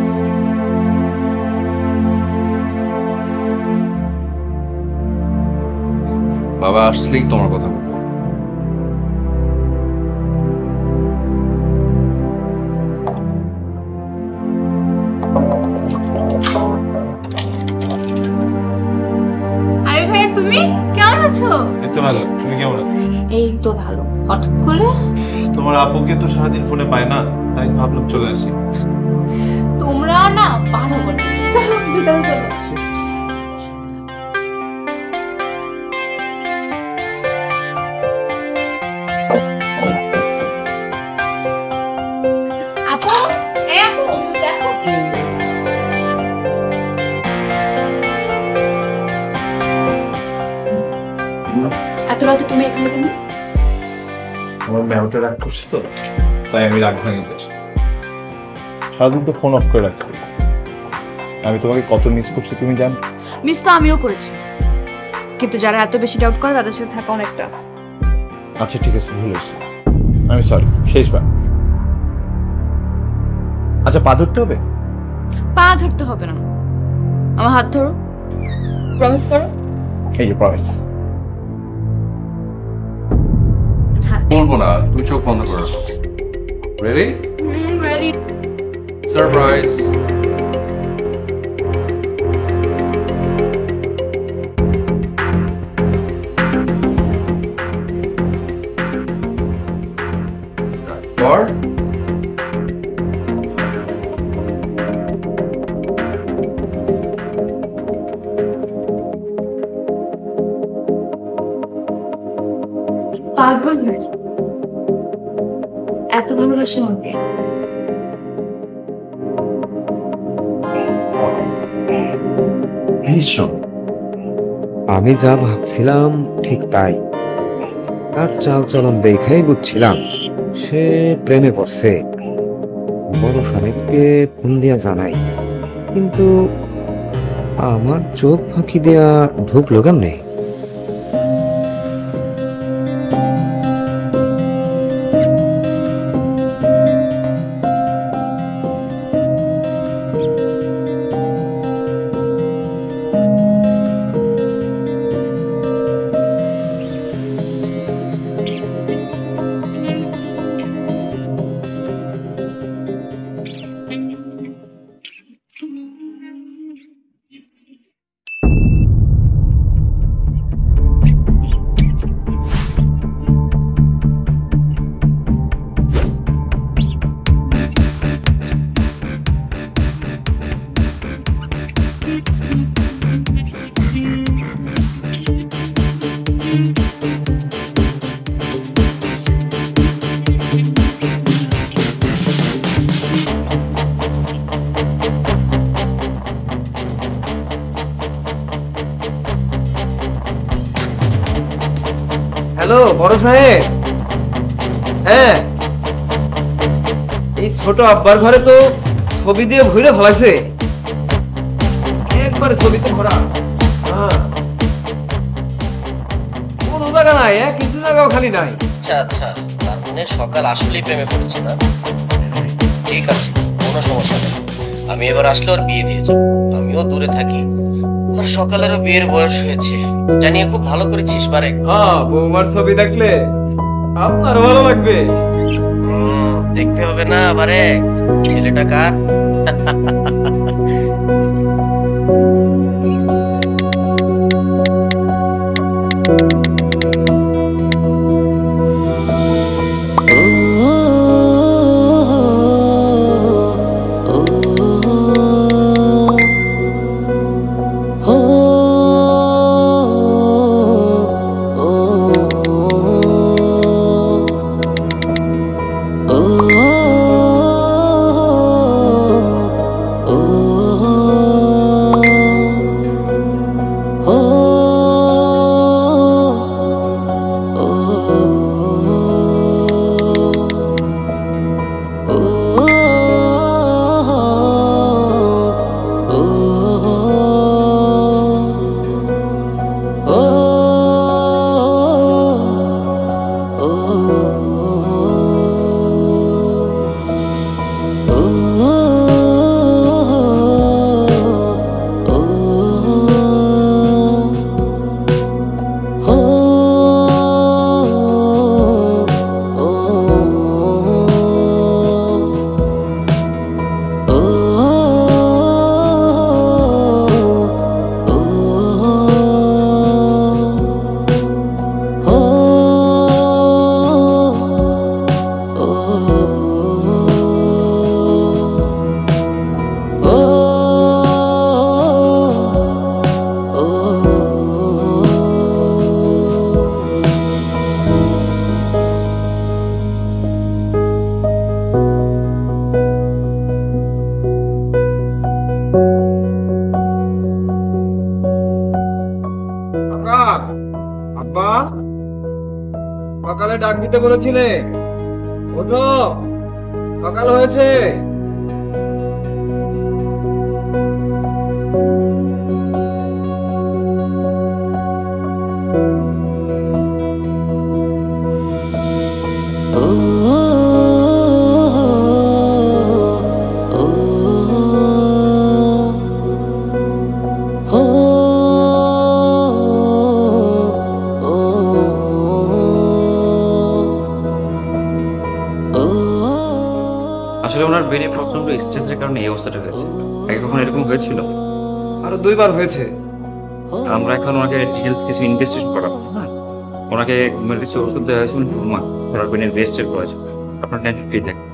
বাবা আসলেই তোমার কথা বলবো। আরে ভাইয়া, তুমি কেমন আছো? এই তো ভালো, তুমি কেমন আছো? এই তো ভালো। হঠাৎ করে তোমার আপুকে তো সারাদিন ফোনে পায় না, তাই ভাবলাম চলে আসি। তোমরা না পারো বলে। চলো ভিতরে চলো। আপু, এই আপু, দেখো কি এত রাতে তুমি এখানে কেন? আমার ম্যামটা রাগ করছে তো, তাই আমি রাগ ভাঙিতে আসি। সারাদিন তো ফোন অফ করে রাখছি। আমি তোমাকে কত মিস করছি তুমি জানো? মিস তো আমিও করেছি, কিন্তু যারা এত বেশি ডাউট করে তাদের সাথে থাকা অনেকটা। আচ্ছা ঠিক আছে, ভুল হয়েছে, আমি সরি, শেষবার। আচ্ছা পা ধরতে হবে? পা ধরতে হবে না, আমার হাত ধরো, প্রমিস করো। এই যে প্রমিস। বলবো না, তুমি চোখ বন্ধ করো। রেডি? রেডি। সারপ্রাইজ। পর পাগল হয়ে এত ভালোবাসা আমাকে। ভীষণ। আমি যা ভাবছিলাম ঠিক তাই। তার চাল চলন দেখেই বুঝছিলাম সে প্রেমে পড়ছে। বড় সাহেবকে ফোন দিয়া জানাই, কিন্তু আমার চোখ ফাঁকি দেয়া ঢুকলো কেমনে? হ্যালো বড় সাহেব, হ্যাঁ এই ছোট আব্বার ঘরে তো ছবি দিয়ে ঘুরে ফেলাইছে, একবারে ছবিতে ভরা। হ্যাঁ কোনো জায়গা নাই, কিছু জায়গাও খালি নাই। আচ্ছা আচ্ছা, তার মানে সকাল আসলেই প্রেমে পড়েছে না? ঠিক আছে, কোনো সমস্যা নেই। আমি এবার আসলে ওর বিয়ে দিয়ে যাবো। আমিও দূরে থাকি, আর সকালেরও বিয়ের বয়স হয়েছে। জানিয়ে খুব ভালো করেছিস বারে। হ্যাঁ, বৌমার ছবি দেখলে আপনার ভালো লাগবে। দেখতে হবে না বারে, ছেলেটা কার? আব্বা, সকালে ডাক দিতে বলেছিলে, ওঠো, সকাল হয়েছে। ওনার ব্রেনে প্রচন্ড স্ট্রেসের কারণে এই অবস্থাটা হয়েছে। আগে কখনো এরকম হয়েছিল? আরো 2 বার হয়েছে। আমরা এখন ওনাকে ডিটেলস কিছু ইনভেস্টিগেশন করাবো। হ্যাঁ, ওনাকে ঘুমের কিছু ওষুধ দেওয়া হয়েছে, ঘুমা, ওনার ব্রেনের রেস্টের প্রয়োজন। আপনার টেনশন ফ্রি থাকবে।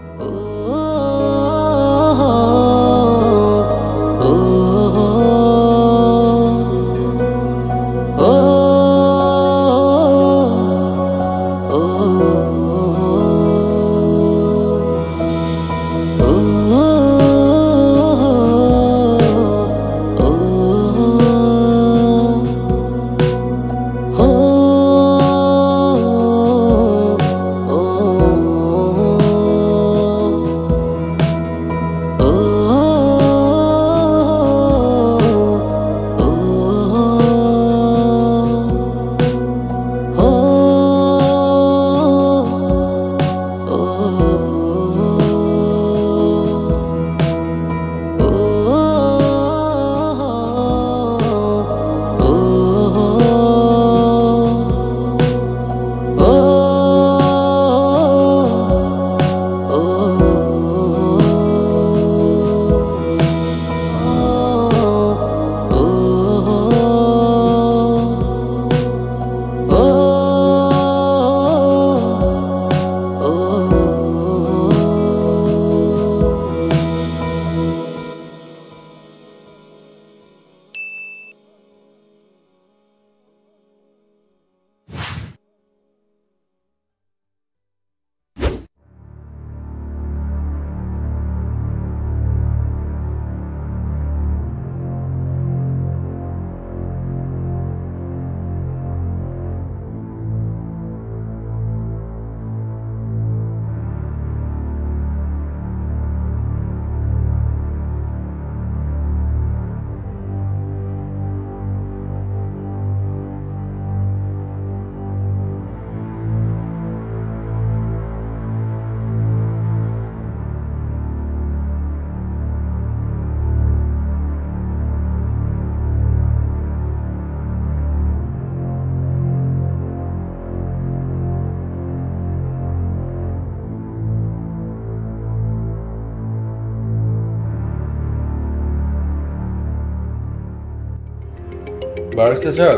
বারিশ চাচা,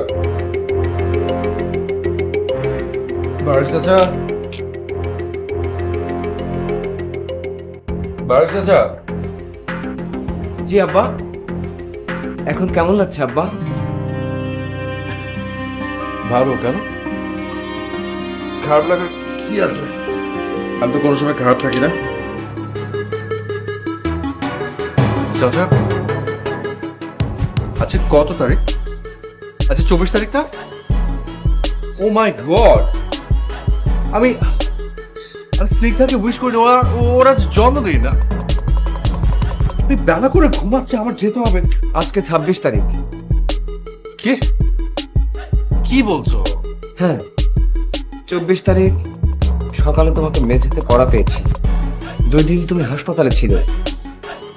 বারিশ চাচা, বারিশ চাচা। জি আব্বা, এখন কেমন লাগছে আব্বা? ভালো। কেন খারাপ লাগার কি আছে? আমি তো কোনো সময় খারাপ থাকি না। চাচা, আচ্ছা কত তারিখ? আচ্ছা 24 তারিখ না? ও মাই গড, আমি স্নিগ্ধাকে উইশ করি, ওরা জন্মদিন না। আমি বেলা করে ঘুমাচ্ছে, আমার যেতে হবে। আজকে 26 তারিখ। কি বলছো? হ্যাঁ, 24 তারিখ সকালে তোমাকে মেঝেতে পড়া পেয়েছি। 2 দিন তুমি হাসপাতালে ছিলে,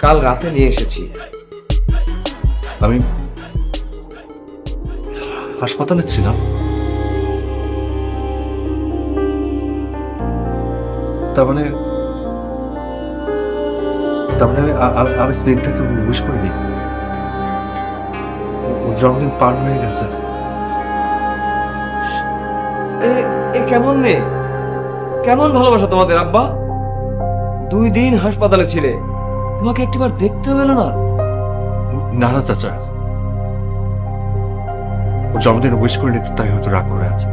কাল রাতে নিয়ে এসেছি। আমি হাসপাতালে ছিলাম? তার মানে আমি স্নিগ্ধাকে উইশ করিনি? ওর জন্মদিন পার হয়ে গেছে। এ কেমন মেয়ে, কেমন ভালোবাসা তোমাদের আব্বা? 2 দিন হাসপাতালে ছিলে, তোমাকে একটিবার দেখতে পেল না? না না চাচা, ওর জন্মদিন উইশ করিনি, তাই হয়তো রাগ করে আছে।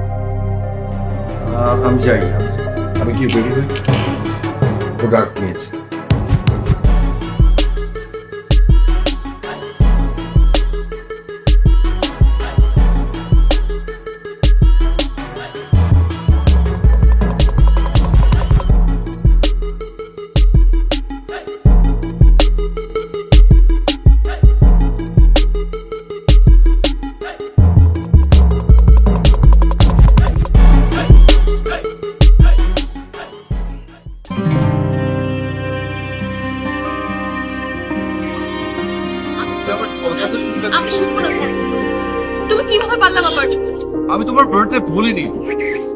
আমি যাই, আমি কি বেরি হই? ওর রাগ নিয়েছি। আমি শুনবো না। তুমি কিভাবে পারলে আমার বার্থডে? আমি তোমার বার্থডে ভুলিনি,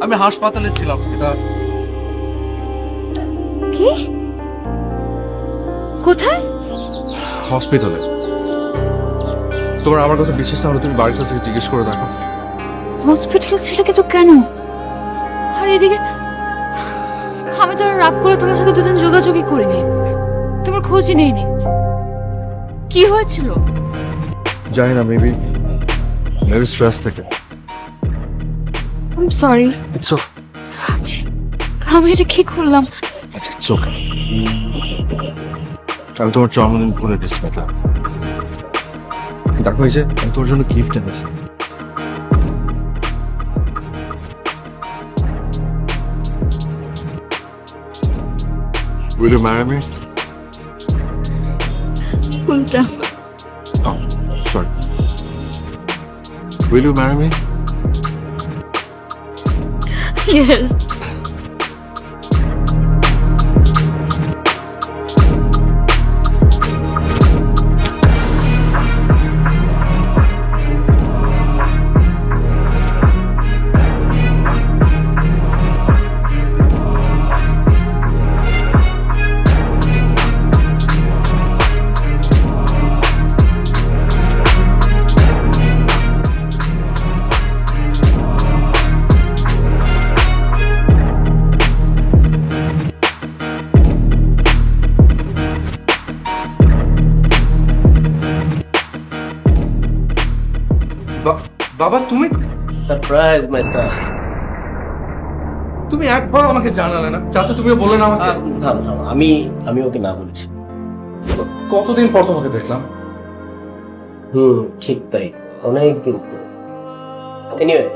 আমি হাসপাতালে ছিলাম। কি? কোথায়? হসপিটালে। তোমার আমার কথা বিশ্বাস না হলে তুমি বাড়ির কাছে জিজ্ঞেস করে দেখো। হসপিটাল ছিল কিন্তু কেন? আর এদিকে আমি তো আর রাগ করে তোমার সাথে দুদিন যোগাযোগই করিনি, তোমার খোঁজই নেইনি। কি হয়েছিল? জানি না, মেবি স্ট্রেস থেকে। I am sorry. It's okay. আমি এটা কি করলাম? It's okay. আমি তোমার জন্মদিন ভুলে গেছি মেয়েটা। দেখো এই যে আমি তোর জন্য গিফট এনেছি। Will you marry me? উল্টা। Oh, sorry. Will you marry me? Yes. বাবা তুমি? সারপ্রাইজ মাই স্যার। তুমি একবার আমাকে জানালে না? চাচা তুমিও বললে না আমাকে? আমি ওকে না বলেছি। কতদিন পর তোমাকে দেখলাম। ঠিক তাই, অনেক দিন পর। Anyway,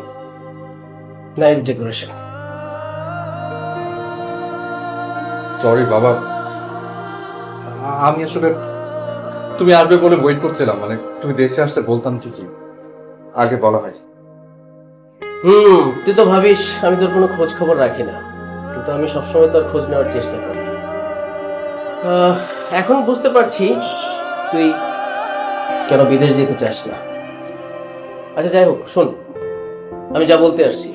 nice decoration. সরি বাবা, আমি আসলে তুমি আসবে বলে ওয়েট করছিলাম। মানে তুমি দেশে আসতে বলতাম ঠিকই, আগে বলা হয়। তুই তো ভাবিস আমি তোর কোনো খোঁজ খবর রাখি না, কিন্তু আমি সবসময় তোর খোঁজ নেওয়ার চেষ্টা করি। এখন বুঝতে পারছি তুই কেন বিদেশ যেতে চাস না। আচ্ছা যাই হোক, শোন, আমি যা বলতে আসছি,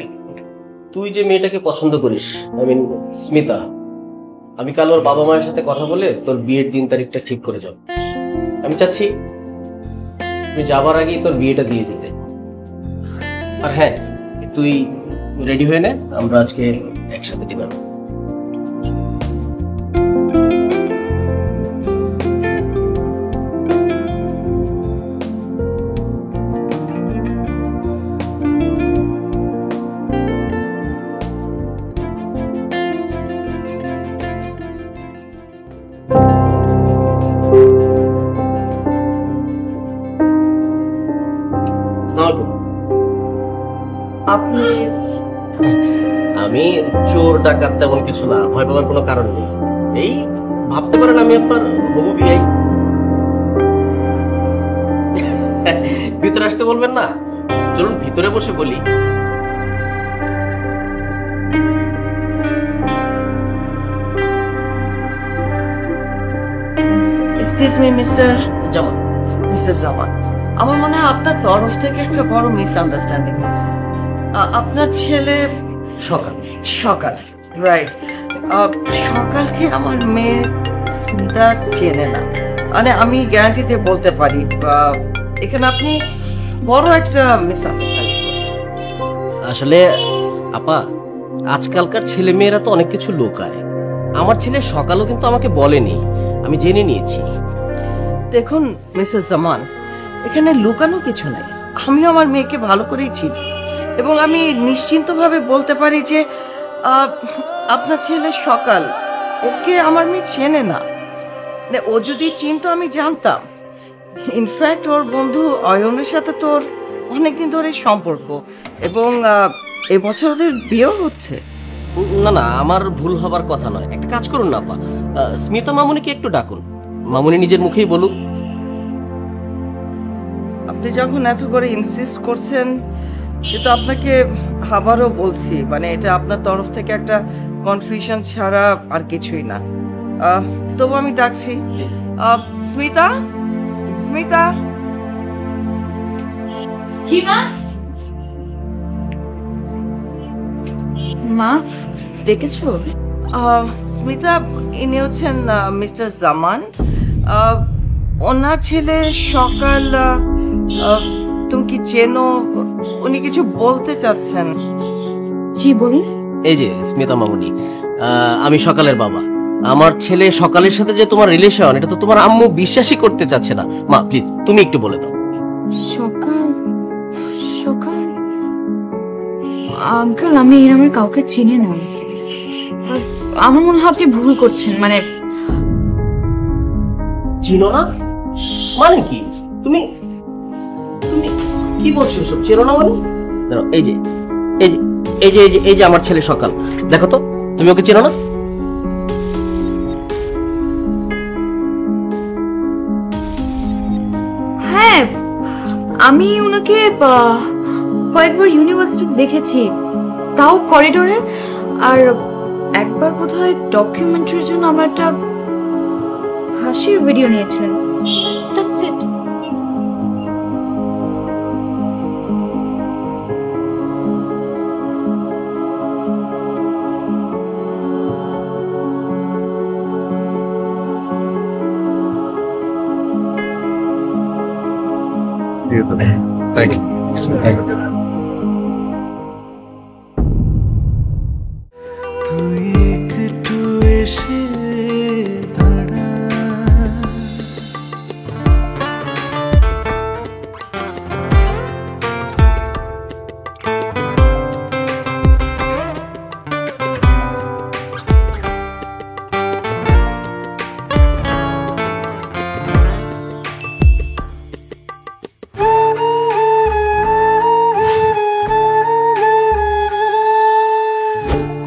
তুই যে মেয়েটাকে পছন্দ করিস, আই মিন স্মিতা, আমি কাল ওর বাবা মায়ের সাথে কথা বলে তোর বিয়ের দিন তারিখটা ঠিক করে যাব। আমি চাচ্ছি তুই যাবার আগেই তোর বিয়েটা দিয়ে যেতে। আর হ্যাঁ, তুই রেডি হয়ে নে, আমরা আজকে একসাথে ডিনার। আপনি আমি চোর ডাকাত তেমন কিছু না, ভয় পাওয়ার কোনো কারণ নেই। এই ভাবতে পারেন আমি আপনার হবু বিয়াই। ভিতরে আসতে বলবেন না? চলুন ভিতরে বসে বলি। এক্সকিউজ মি মিস্টার জামান। মিস্টার জামান, আমার মনে হয় আপনার তরফ থেকে একটা বড় মিসআন্ডারস্ট্যান্ডিং হচ্ছে। আপনার ছেলে সকাল সকাল রাইট, সকালকে আমার মেয়ে স্মিতা চেনে না, মানে আমি গ্যারান্টিতে বলতে পারি এখানে আপনি বড় একটা মিসআন্ডারস্ট্যান্ডিং। আসলে আপা, আজকালকার ছেলে মেয়েরা তো অনেক কিছু লুকায়। আমার ছেলে সকালও কিন্তু আমাকে বলেনি, আমি জেনে নিয়েছি। দেখুন মিসেস জামান, এখানে লুকানো কিছু নাই। আমি আমার মেয়েকে ভালো করেই চিনি এবং আমি নিশ্চিন্তভাবে বলতে পারি যে আপনার ছেলে সকাল, ওকে আমার মেয়ে চেনে না। মানে ও যদি চিনতো আমি জানতাম। ইনফ্যাক্ট ওর বন্ধু অয়নের সাথে তোর অনেকদিন ধরে সম্পর্ক এবং এবছর ওদের বিয়েও হচ্ছে। না না, আমার ভুল হবার কথা নয়। একটা কাজ করুন না আপা, স্মিতা মামুনিকে একটু ডাকুন, মামুনি নিজের মুখেই বলুক। আপনি যখন এত করে ইনসিস্ট করছেন, সেটা আপনাকে আবারও বলছি, মানে এটা আপনার তরফ থেকে একটা কনফিউশন ছাড়া আর কিছুই না। তবু আমি ডাকছি। স্মিতা, স্মিতা। জি মা। মা ডেকেছো? স্মিতা, ইনি হচ্ছেন মিস্টার জামান, ওনার ছেলে সকাল। তুমি কি চেনো? উনি কিছু বলতে চাচ্ছেন। জি বলুন। এই যে স্মিতা মামুনি, আমি সকালের বাবা। আমার ছেলে সকালের সাথে যে তোমার রিলেশন, এটা তো তোমার আম্মু বিশ্বাসই করতে চাচ্ছে না। মা প্লিজ তুমি একটু বলে দাও। সকাল সকাল আঙ্কেল, আমি এই নামের কাউকে চিনি না। আমার মনে হয় আপনি ভুল করছেন। মানে চিনো না মানে কি? তুমি তুমি কি বলছো সব? চেনো না মানে? দাঁড়াও, এই যে এই যে এই যে এই যে এই যে আমার ছেলে সকাল, দেখো তো, তুমি ওকে চেনো না? হ্যাঁ, আমি ওনাকে কয়েকবার ইউনিভার্সিটি দেখেছি, তাও করিডোরে। আর একবার বোধহয় ডকুমেন্টারির জন্য আমার একটা হাসির ভিডিও নিয়েছিলেন। That's it. Thank you. তুই একটু এসে দাঁড়া,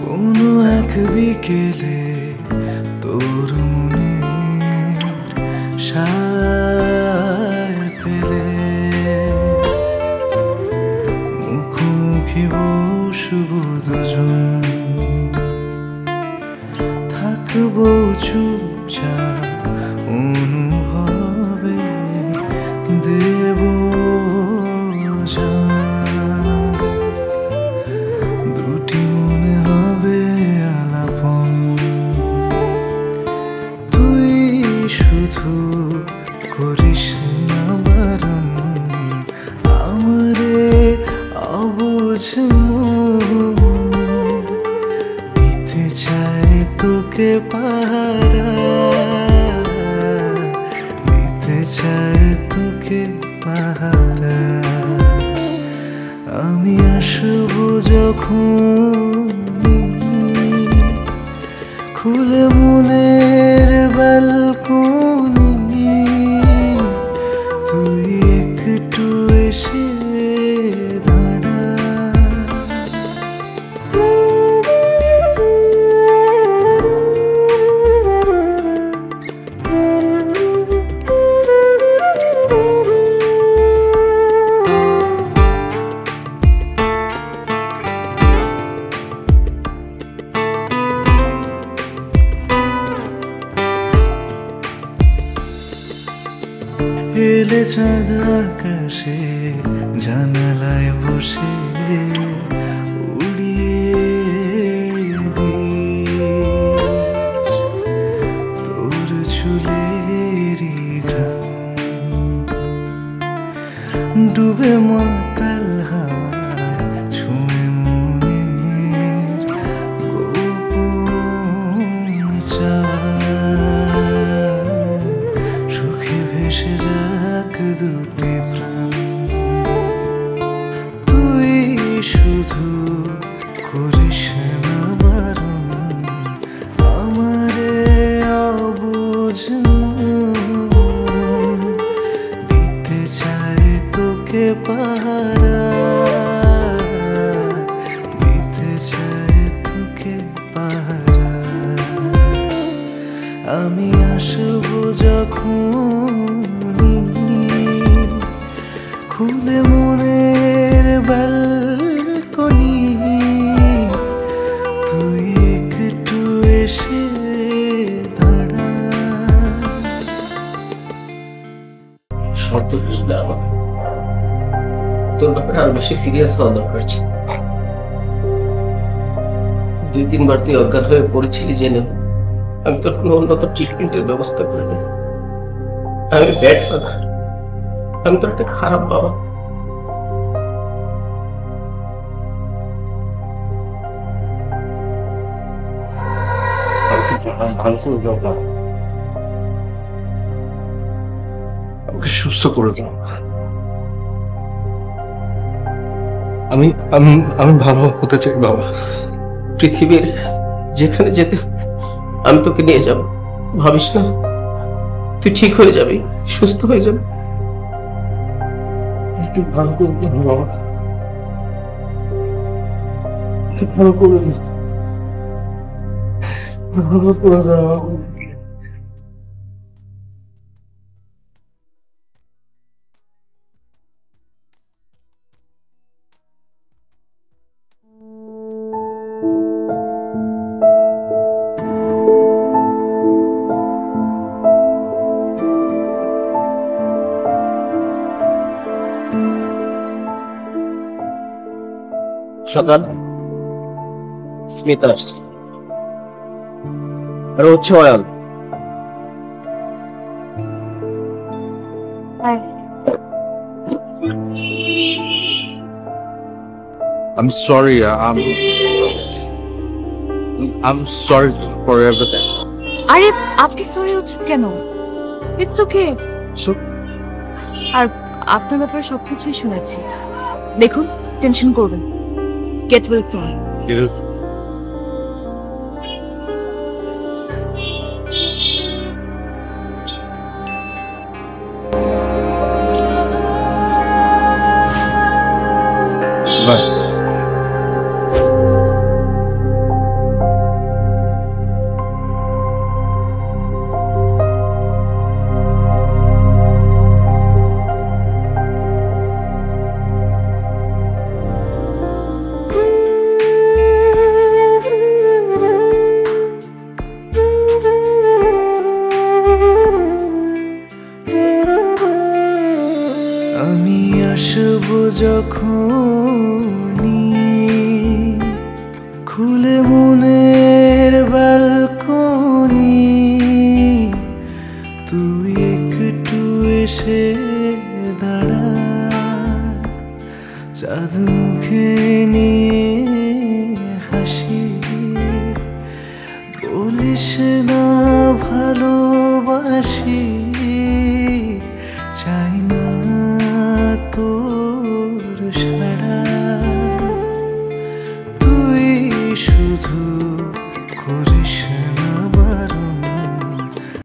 কোনো এক বিকেলে তোর মনে সায় পেলে মুখোমুখি বসবো দুজন, থাকবো চুপচাপ অনুভবে দেব জান। দুটি মনে হবে আলাপন, তুই শুধু করিস না বারণ আমারে অব তোকে পাহারা, দিতে চায় তোকে পাহারা। আমি আসবো যখন খুলে মনের ব্যালকনি, তুই একটু এসে দাঁড়া। এলে চাঁদ আকাশে জানালায় বসে উড়িয়ে দিয়ে তোর চুলেরই ঘ্রাণ, ডুবে মাতাল হাওয়া ছুঁয়ে মনের গোপন চাওয়া, সুখে ভেসে যাক দুটি প্রাণ। তুই শুধু করিস না বারণ আমারে অবুঝ মন, দিতে চায় তোকে পাহারা, দিতে চায় তোকে পাহারা। আমি আসবো যখন খুলে মনের ব্যালকনি, তুই একটু এসে দাঁড়া। শর্ত দিস না আমাকে, তোর ব্যাপারে আরো বেশি সিরিয়াস হওয়া দরকার ছিল। 2-3 বার তুই অজ্ঞান হয়ে পড়েছিলি জেনে আমি তোর কোনো উন্নত ট্রিটমেন্টের ব্যবস্থা করিনি। আমি ব্যাড ফাদার, আমি তোর একটা খারাপ বাবা। ভালো করে দাও না, আমাকে সুস্থ করে দাও। আমি আমি আমি ভালো হতে চাই বাবা। পৃথিবীর যেখানে যেতে আমি তোকে নিয়ে যাব, ভাবিস না তুই ঠিক হয়ে যাবি, সুস্থ হয়ে যাবি। একটু ভালো করে দাও বাবা, ভালো করে দাও, ভালো করে দাও। সকাল স্মিতা আসছে, আর হচ্ছে wall. I'm sorry. I'm sorry for everything. আরে আপনি সরি হচ্ছেন কেন? It's okay. আর আপনার ব্যাপারে সবকিছুই শুনেছি। দেখুন, টেনশন করবেন, get well soon. Yes. Bye. আমি আসবো যখনই খুলে মনের ব্যালকনি, তুই একটু এসে দাঁড়া। চাঁদ মুখে নিয়ে হাসি বলিস তৃষ্ণা ভালোবাসি, চাই না তোর সারা, তুই শুধু